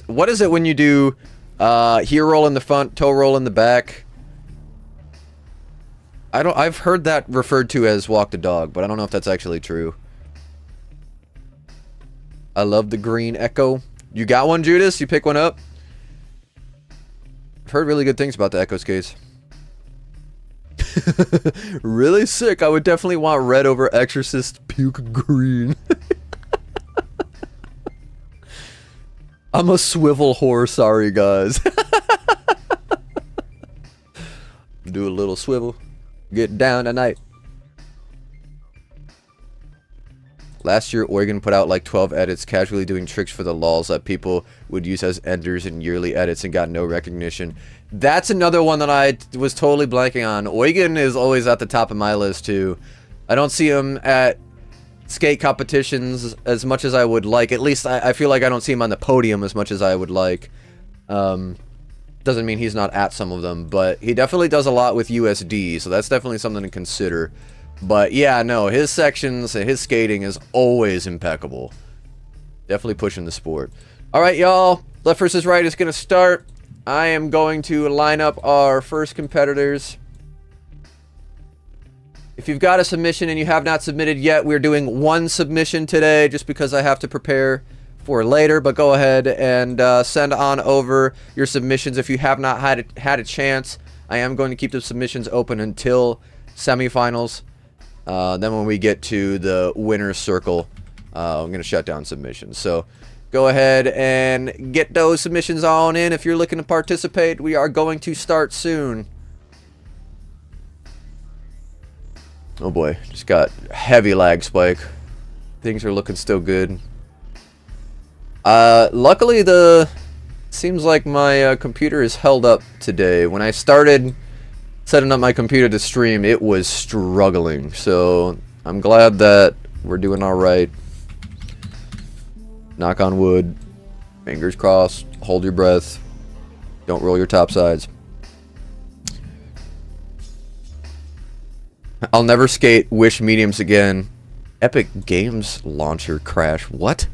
What is it when you do heel roll in the front, toe roll in the back? I've heard that referred to as walk the dog, but I don't know if that's actually true. I love the green Echo. You got one, Judas? You pick one up? I've heard really good things about the Echo skates. Really sick. I would definitely want red over Exorcist puke green. I'm a swivel whore, sorry guys. Do a little swivel. Get down tonight. Last year, Oregon put out like 12 edits, casually doing tricks for the lols that people would use as enders in yearly edits and got no recognition. That's another one that I was totally blanking on. Oregon is always at the top of my list, too. I don't see him at skate competitions as much as I would like. At least I feel like I don't see him on the podium as much as I would like. Doesn't mean he's not at some of them, but he definitely does a lot with USD, so that's definitely something to consider. But yeah, no, his sections and his skating is always impeccable. Definitely pushing the sport. Alright, y'all. Left versus right is going to start. I am going to line up our first competitors. If you've got a submission and you have not submitted yet, we're doing one submission today just because I have to prepare for later. But go ahead and send on over your submissions if you have not had a chance. I am going to keep the submissions open until semifinals. Then when we get to the winner's circle, I'm going to shut down submissions. So go ahead and get those submissions on in if you're looking to participate. We are going to start soon. Oh boy, just got heavy lag spike. Things are looking still good. Luckily seems like my computer is held up today. When I started setting up my computer to stream, it was struggling, so I'm glad that we're doing all right. Knock on wood, fingers crossed, hold your breath, don't roll your top sides. I'll never skate Wish mediums again. Epic Games launcher crash. What?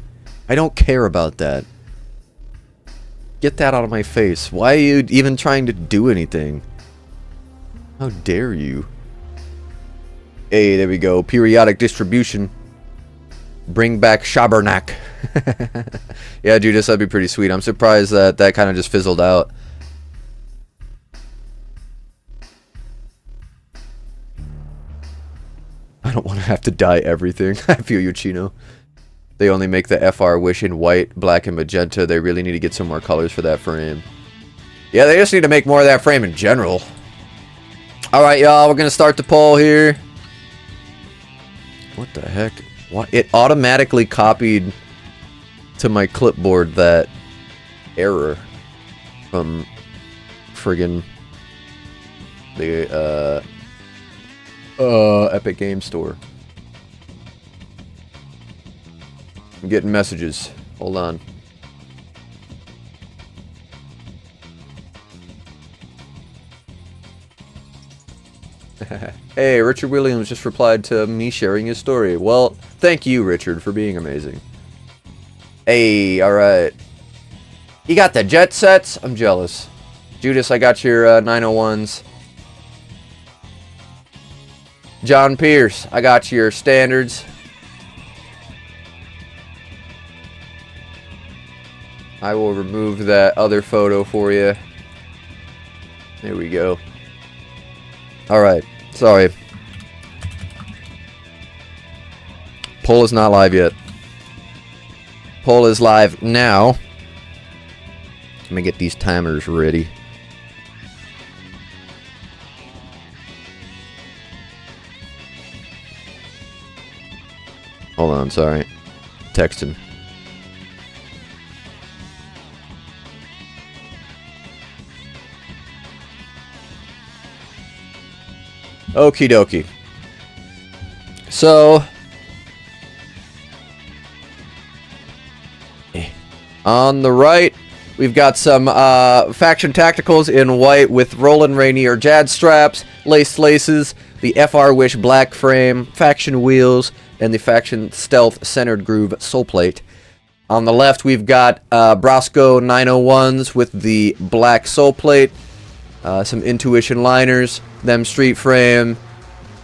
I don't care about that. Get that out of my face. Why are you even trying to do anything? How dare you? Hey, there we go. Periodic distribution. Bring back Shabernack. Yeah, Judas, that'd be pretty sweet. I'm surprised that that kind of just fizzled out. I don't want to have to dye everything. I feel you, Chino. They only make the FR Wish in white, black, and magenta. They really need to get some more colors for that frame. Yeah, they just need to make more of that frame in general. Alright, y'all, we're going to start the poll here. What the heck? What? It automatically copied to my clipboard that error from friggin' the Epic Games Store. I'm getting messages. Hold on. Hey, Richard Williams just replied to me sharing his story. Well, thank you, Richard, for being amazing. Hey, alright. You got the jet sets? I'm jealous. Judas, I got your 901s. John Pierce, I got your standards. I will remove that other photo for you. There we go. Alright, sorry. Poll is not live yet. Poll is live now. Let me get these timers ready. Hold on, sorry. Texting. Okie dokie. So, on the right, we've got some faction tacticals in white with Roland Rainier Jad straps, laced laces, the FR Wish black frame, faction wheels, and the faction stealth centered groove sole plate. On the left, we've got Brosco 901s with the black sole plate, some Intuition liners, them street frame,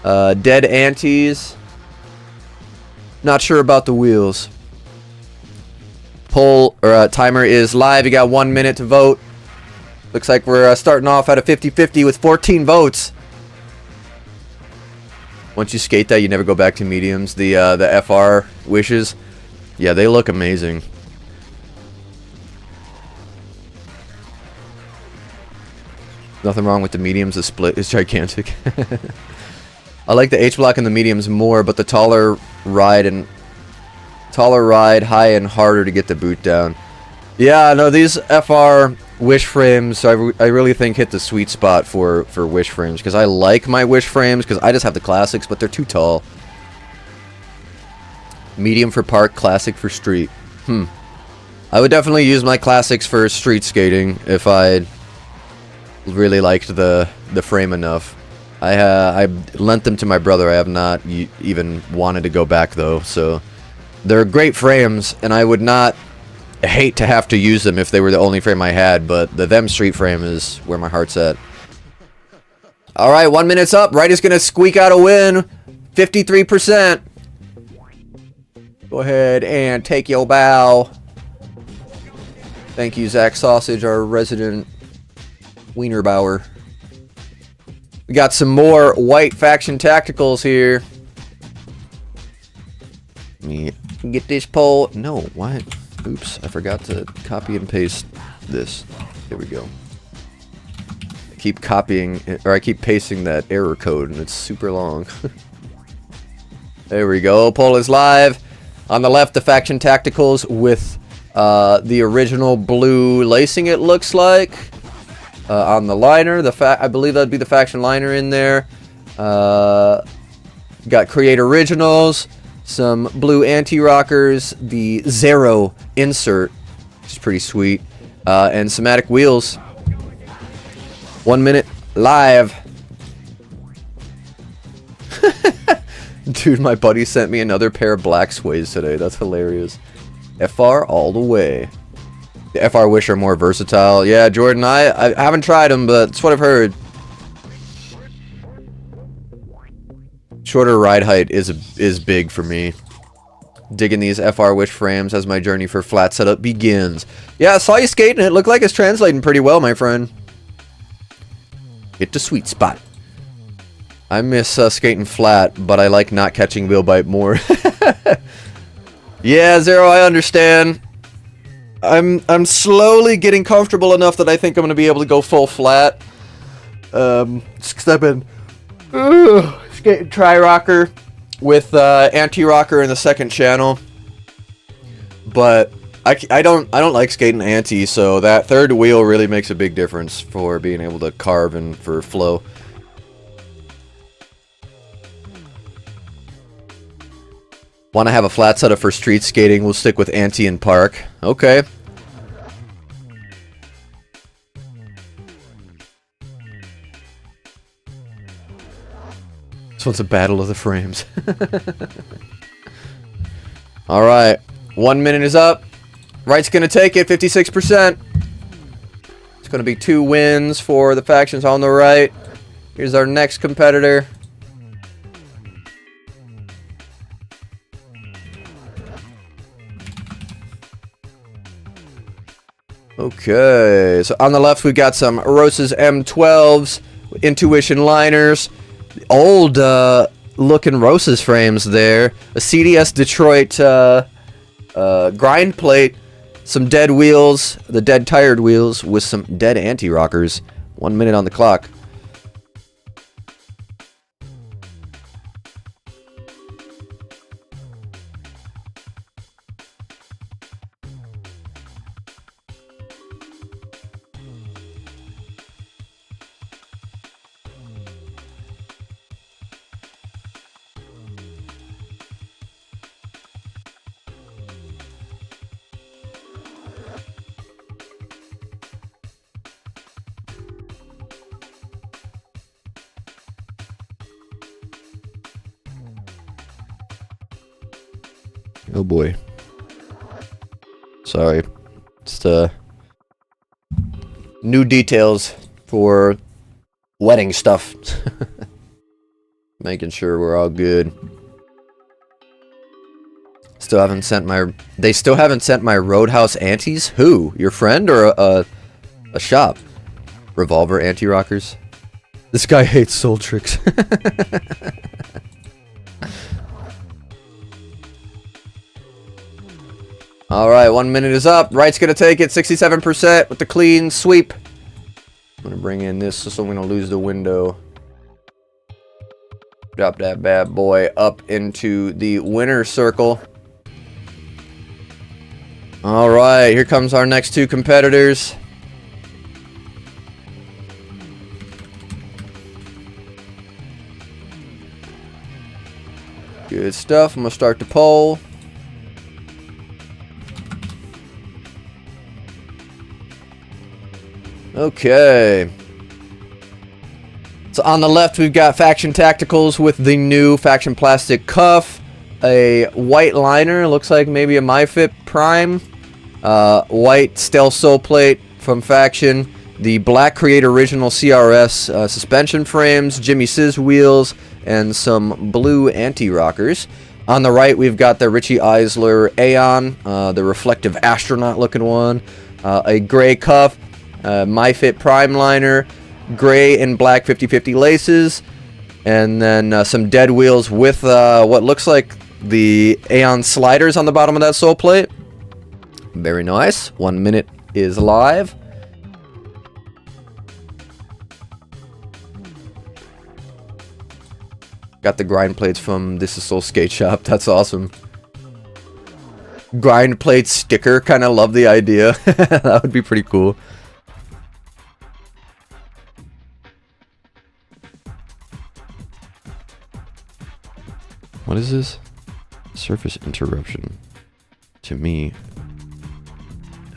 dead antis. Not sure about the wheels. Poll or timer is live. You got 1 minute to vote. Looks like we're starting off at a 50-50 with 14 votes. Once you skate that, you never go back to mediums. The FR wishes, yeah, they look amazing. Nothing wrong with the mediums. The split is gigantic. I like the H block and the mediums more, but the taller ride, high and harder to get the boot down. Yeah, no, these FR Wish frames, I really think hit the sweet spot for Wish frames, because I like my Wish frames, because I just have the classics, but they're too tall. Medium for park, classic for street. I would definitely use my classics for street skating if I really liked the frame enough. I lent them to my brother. I have not even wanted to go back though, so they're great frames, and I would not hate to have to use them if they were the only frame I had, but the them street frame is where my heart's at. Alright, 1 minute's up. Right is gonna squeak out a win. 53%. Go ahead and take your bow. Thank you, Zach Sausage, our resident Wienerbauer. We got some more white faction tacticals here. Let me get this poll. No, what? Oops, I forgot to copy and paste this. There we go. I keep copying, or I keep pasting that error code, and it's super long. There we go. Poll is live. On the left, the faction tacticals with the original blue lacing, it looks like. On the liner, I believe that'd be the faction liner in there. Got Create Originals, some blue anti-rockers, the Zero insert, which is pretty sweet, and somatic wheels. 1 minute live. Dude, my buddy sent me another pair of black sways today. That's hilarious. FR all the way. The FR Wish are more versatile. Yeah, Jordan, I haven't tried them, but that's what I've heard. Shorter ride height is big for me. Digging these FR Wish frames as my journey for flat setup begins. Yeah, I saw you skating. It looked like it's translating pretty well, my friend. Hit the sweet spot. I miss skating flat, but I like not catching wheel bite more. Yeah, Zero, I understand. I'm slowly getting comfortable enough that I think I'm gonna be able to go full flat. Just 'cause I've been skating tri-rocker with anti-rocker in the second channel, but I don't like skating anti, so that third wheel really makes a big difference for being able to carve and for flow. Want to have a flat setup for street skating? We'll stick with Ante and Park. Okay. This one's a battle of the frames. Alright. 1 minute is up. Right's gonna take it, 56%. It's gonna be 2 wins for the factions on the right. Here's our next competitor. Okay, so on the left we've got some Rose's M12s, Intuition liners, old looking Rose's frames there, a CDS Detroit grind plate, some dead wheels, the dead tired wheels with some dead anti-rockers. 1 minute on the clock. Oh boy. Sorry. Just new details for wedding stuff. Making sure we're all good. Still haven't sent my... They still haven't sent my Roadhouse antes? Who? Your friend or a shop? Revolver anti-rockers? This guy hates soul tricks. Alright, 1 minute is up. Right's gonna take it, 67% with the clean sweep. I'm gonna bring in this so I'm gonna lose the window. Drop that bad boy up into the winner's circle. Alright, here comes our next 2 competitors. Good stuff. I'm gonna start the poll. Okay. So on the left we've got Faction Tacticals with the new Faction Plastic Cuff, a white liner, looks like maybe a MyFit Prime, white Stealth Soul Plate from Faction, the black Create Original CRS suspension frames, Jimmy Sizz wheels, and some blue anti-rockers. On the right we've got the Richie Eisler Aeon, the reflective astronaut looking one, a gray cuff, MyFit Prime liner, gray and black 50/50 laces, and then some dead wheels with what looks like the Aeon sliders on the bottom of that sole plate. Very nice. 1 minute is live. Got the grind plates from This Is Soul Skate Shop. That's awesome. Grind plate sticker. Kind of love the idea. That would be pretty cool. What is this? Surface interruption. To me.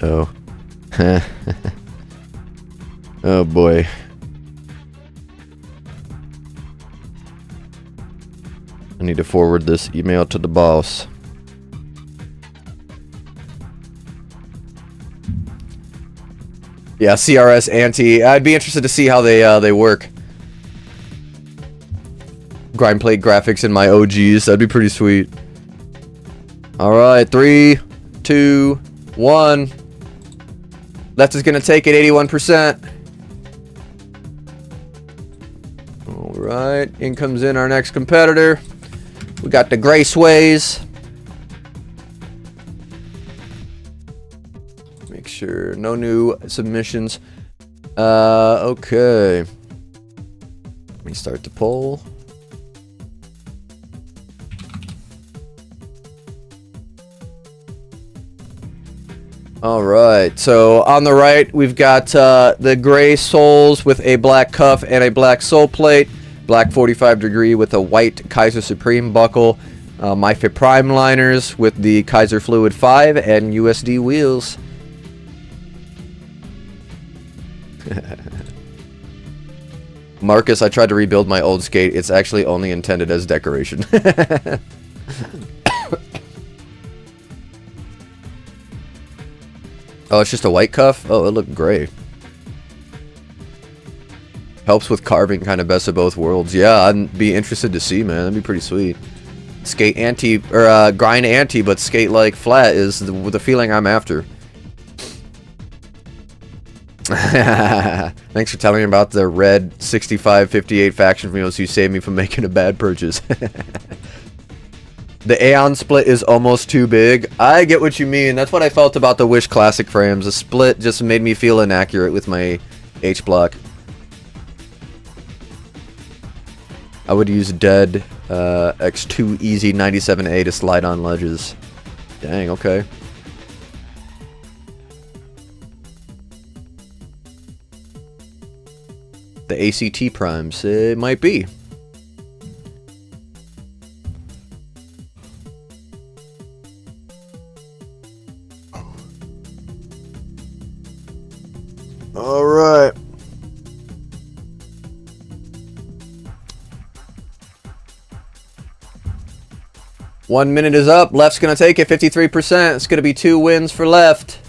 Oh. Oh boy. I need to forward this email to the boss. Yeah, CRS anti. I'd be interested to see how they work. Grind plate graphics in my OGs. That'd be pretty sweet. Alright, 3, 2, 1. Left is gonna take it, 81%. Alright, in comes in our next competitor. We got the gray sways. Make sure no new submissions. Okay. Let me start the poll. Alright, so on the right we've got the gray soles with a black cuff and a black sole plate, black 45 degree with a white Kaiser Supreme buckle, MyFit Prime liners with the Kaiser Fluid 5 and USD wheels. Marcus, I tried to rebuild my old skate. It's actually only intended as decoration. Oh, it's just a white cuff? Oh, it looked gray. Helps with carving, kind of best of both worlds. Yeah, I'd be interested to see, man. That'd be pretty sweet. Skate anti, or grind anti, but skate like flat is the feeling I'm after. Thanks for telling me about the red 6558 faction wheels. You saved me from making a bad purchase. The Aeon split is almost too big. I get what you mean. That's what I felt about the Wish Classic frames. The split just made me feel inaccurate with my H-block. I would use dead X2 Easy 97A to slide on ledges. Dang, okay. The ACT primes, it might be. All right. One minute is up. Left's going to take it, 53%. It's going to be 2 wins for left.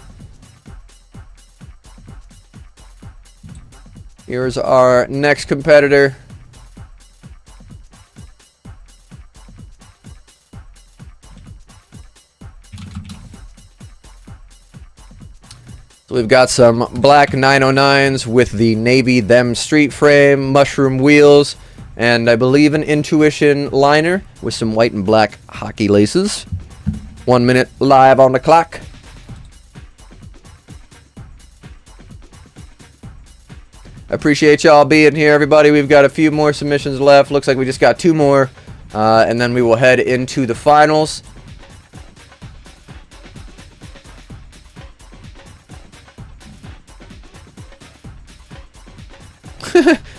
Here's our next competitor. So we've got some black 909s with the navy them street frame, mushroom wheels, and I believe an Intuition liner with some white and black hockey laces. 1 minute live on the clock. I appreciate y'all being here, everybody. We've got a few more submissions left. Looks like we just got 2 more, and then we will head into the finals.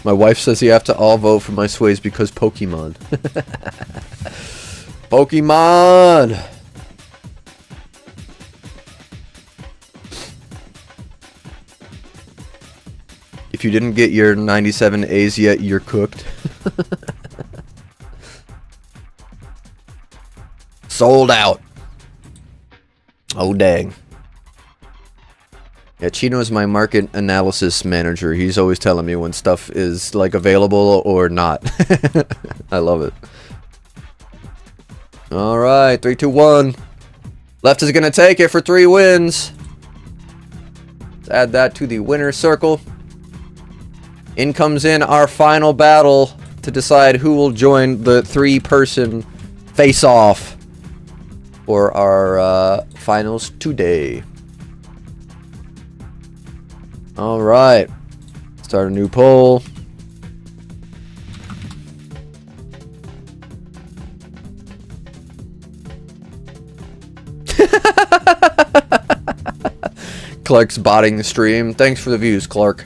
My wife says you have to all vote for my sways because Pokemon. Pokemon! If you didn't get your 97 A's yet, you're cooked. Sold out. Oh, dang. Yeah, Chino is my market analysis manager. He's always telling me when stuff is, like, available or not. I love it. Alright, 3, 2, 1. Left is going to take it for 3 wins. Let's add that to the winner's circle. In comes in our final battle to decide who will join the 3-person face-off for our finals today. Alright. Start a new poll. Clark's botting the stream. Thanks for the views, Clark.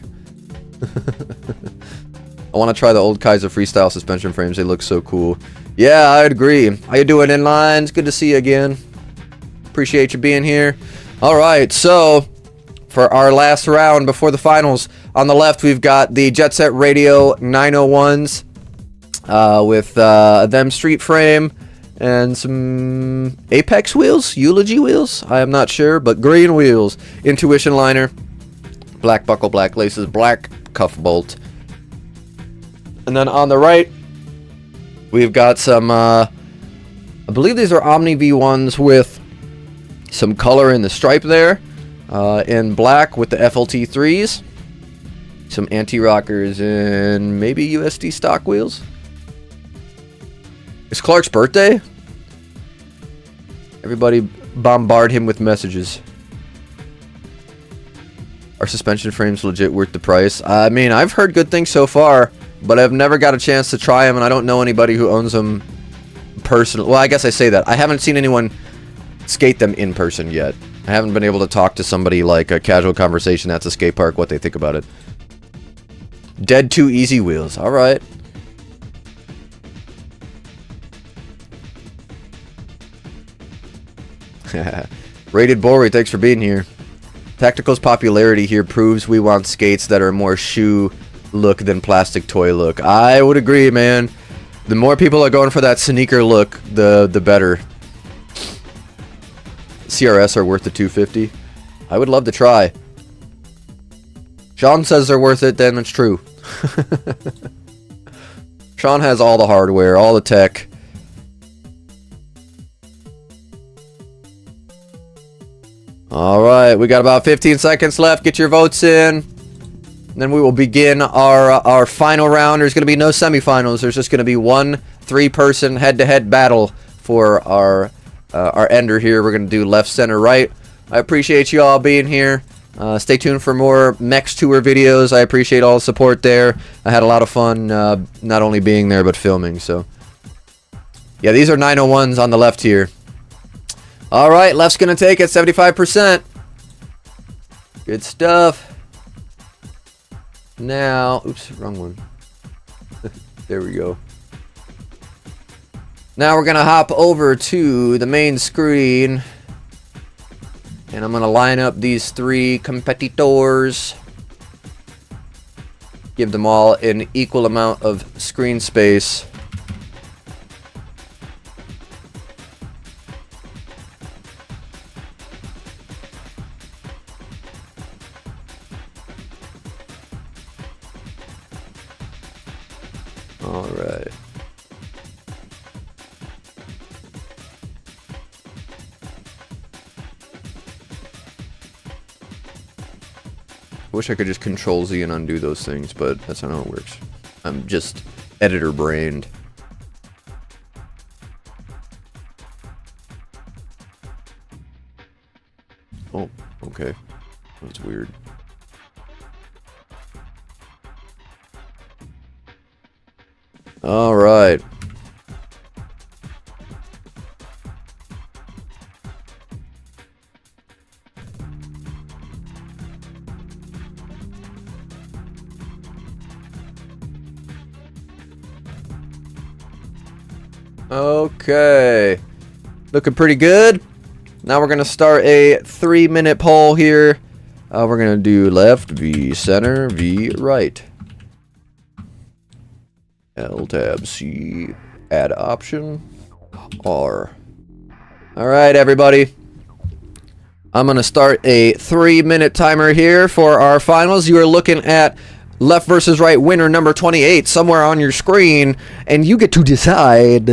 I want to try the old Kaiser freestyle suspension frames. They look so cool. Yeah, I'd agree. How you doing, Inline? It's good to see you again. Appreciate you being here. Alright, so for our last round before the finals, on the left we've got the Jet Set Radio 901s with them street frame and some Apex wheels, Eulogy wheels, I am not sure, but green wheels, Intuition liner, black buckle, black laces, black cuff bolt. And then on the right we've got some I believe these are Omni V1s with some color in the stripe there. In black with the FLT 3s, some anti-rockers, and maybe USD stock wheels. It's Clark's birthday? Everybody bombard him with messages. Are suspension frames legit worth the price? I mean, I've heard good things so far, but I've never got a chance to try them, and I don't know anybody who owns them personally. Well, I guess I say that. I haven't seen anyone skate them in person yet. I haven't been able to talk to somebody like a casual conversation at the skate park what they think about it. Dead 2 Easy wheels. Alright. Rated Bory, thanks for being here. Tactical's popularity here proves we want skates that are more shoe look than plastic toy look. I would agree, man. The more people are going for that sneaker look, the better. CRS are worth the $250. I would love to try. Sean says they're worth it, then it's true. Sean has all the hardware, all the tech. Alright, we got about 15 seconds left. Get your votes in. Then we will begin our final round. There's going to be no semifinals. There's just going to be one 3-person head-to-head battle for our ender here. We're going to do left, center, right. I appreciate you all being here. Stay tuned for more Mex Tour videos. I appreciate all the support there. I had a lot of fun not only being there but filming. So, yeah, these are 901s on the left here. Alright, left's going to take it, 75%. Good stuff. Now, oops, wrong one. There we go. Now we're going to hop over to the main screen. And I'm going to line up these 3 competitors. Give them all an equal amount of screen space. All right. I wish I could just Control Z and undo those things, but that's not how it works. I'm just editor brained. Oh, okay. That's weird. All right. Okay. Looking pretty good. Now we're going to start a 3-minute poll here. We're going to do left, V, center, V, right. L tab C, add option, R. Alright, everybody. I'm going to start a 3-minute timer here for our finals. You are looking at left versus right winner number 28 somewhere on your screen, and you get to decide.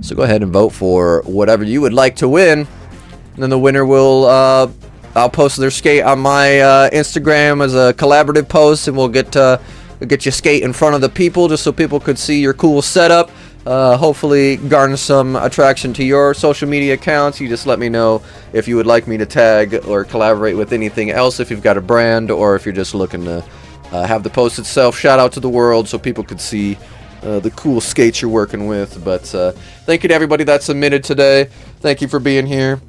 So go ahead and vote for whatever you would like to win. And then the winner will, I'll post their skate on my Instagram as a collaborative post, and we'll get your skate in front of the people just so people could see your cool setup. Hopefully garner some attraction to your social media accounts. You just let me know if you would like me to tag or collaborate with anything else, if you've got a brand, or if you're just looking to have the post itself shout out to the world so people could see the cool skates you're working with. But thank you to everybody that submitted today. Thank you for being here.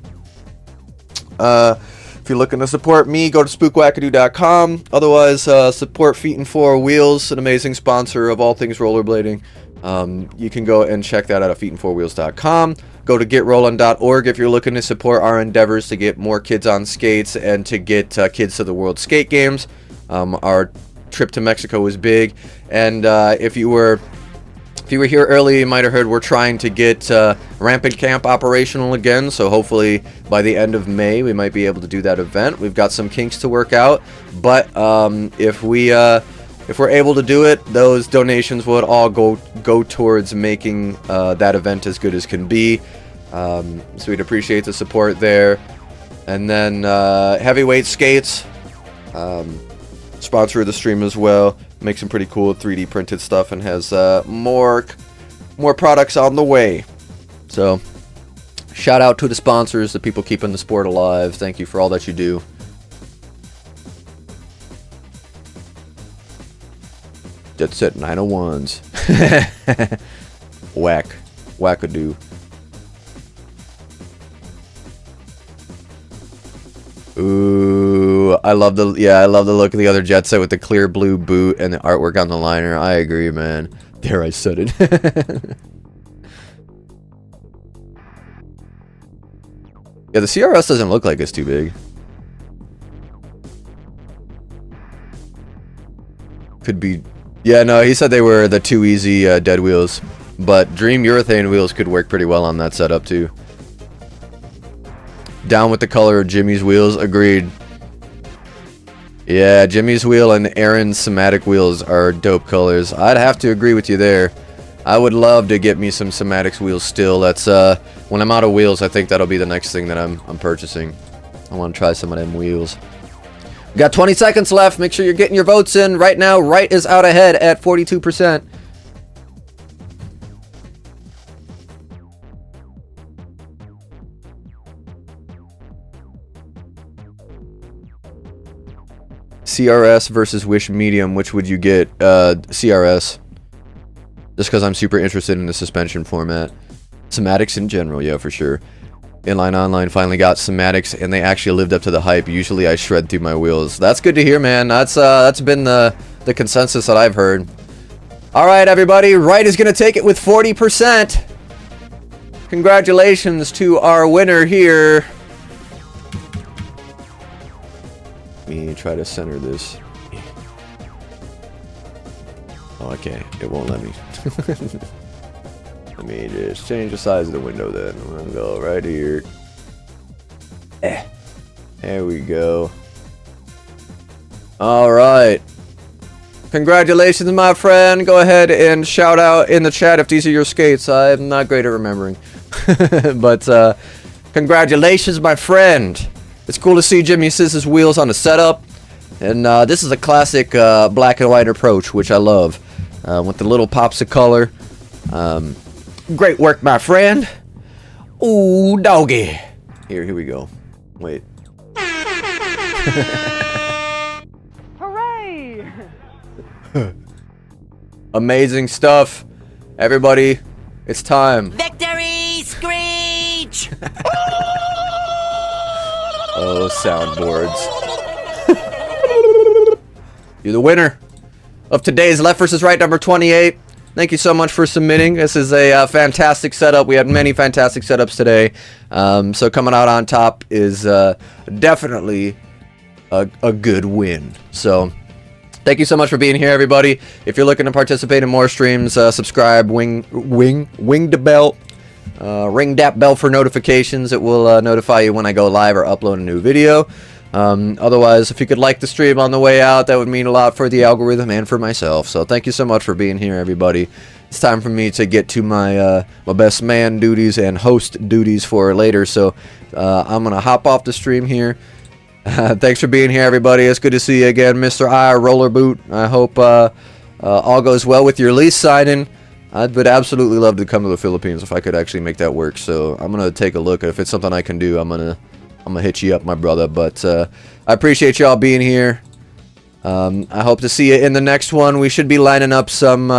If you're looking to support me, go to spookwackadoo.com. Otherwise, support Feet and Four Wheels, an amazing sponsor of all things rollerblading. You can go and check that out at feetandfourwheels.com. Go to getrollin.org if you're looking to support our endeavors to get more kids on skates and to get kids to the World Skate Games. Our trip to Mexico was big, and if you were here early, you might have heard we're trying to get Rampant Camp operational again, so hopefully by the end of May we might be able to do that event. We've got some kinks to work out, but if we're able to do it, those donations would all go towards making that event as good as can be. So we'd appreciate the support there. And then Heavyweight Skates, sponsor of the stream as well. Makes some pretty cool 3D printed stuff and has more products on the way. So shout out to the sponsors, the people keeping the sport alive. Thank you for all that you do. That's it, 901s. Wackadoo. Ooh, I love the look of the other jet set with the clear blue boot and the artwork on the liner. I agree, man. There, I said it. Yeah, the CRS doesn't look like it's too big. Could be... Yeah, no, he said they were the too easy dead wheels. But Dream Urethane wheels could work pretty well on that setup, too. Down with the color of Jimmy's wheels. Agreed. Yeah, Jimmy's wheel and Aaron's somatic wheels are dope colors. I'd have to agree with you there. I would love to get me some somatics wheels still. That's when I'm out of wheels, I think that'll be the next thing that I'm purchasing. I want to try some of them wheels. We got 20 seconds left. Make sure you're getting your votes in. Right now, Right is out ahead at 42%. CRS versus Wish Medium, which would you get? CRS. Just because I'm super interested in the suspension format. Somatics in general, yeah, for sure. Inline Online finally got somatics, and they actually lived up to the hype. Usually I shred through my wheels. That's good to hear, man. That's been the consensus that I've heard. Alright, everybody. Right is going to take it with 40%. Congratulations to our winner here. Let me try to center this. Oh, okay. It won't let me. Let me just change the size of the window then. I'm gonna go right here. There we go. Alright. Congratulations, my friend. Go ahead and shout out in the chat if these are your skates. I'm not great at remembering. But, congratulations, my friend. It's cool to see Jimmy Siss's wheels on the setup. And this is a classic black and white approach, which I love. With the little pops of color. Great work, my friend. Ooh, doggy. Here we go. Wait. Hooray! Amazing stuff. Everybody, it's time. Victory screech! Oh, soundboards. You're the winner of today's Left vs. Right number 28. Thank you so much for submitting. This is a fantastic setup. We had many fantastic setups today. So coming out on top is definitely a good win. So thank you so much for being here, everybody. If you're looking to participate in more streams, subscribe, ring the bell. Ring that bell for notifications. It will notify you when I go live or upload a new video. Otherwise, if you could like the stream on the way out, that would mean a lot for the algorithm and for myself. So thank you so much for being here, everybody. It's time for me to get to my my best man duties and host duties for later. So I'm gonna hop off the stream here. Thanks for being here, everybody. It's good to see you again, Mr. I Roller Boot. I hope all goes well with your lease signing. I would absolutely love to come to the Philippines if I could actually make that work. So I'm gonna take a look. If it's something I can do, I'm gonna hit you up, my brother. But I appreciate y'all being here. I hope to see you in the next one. We should be lining up some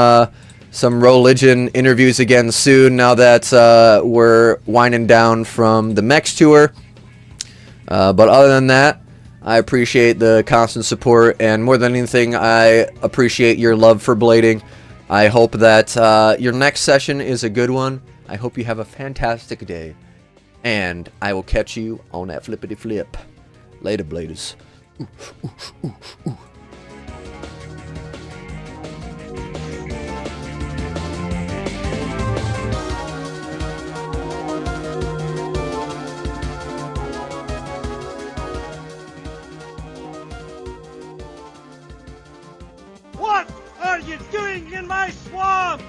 religion interviews again soon, now that we're winding down from the Mex tour. But other than that, I appreciate the constant support, and more than anything, I appreciate your love for blading. I hope that your next session is a good one. I hope you have a fantastic day. And I will catch you on that flippity flip. Later, bladers. What are you doing in my swamp?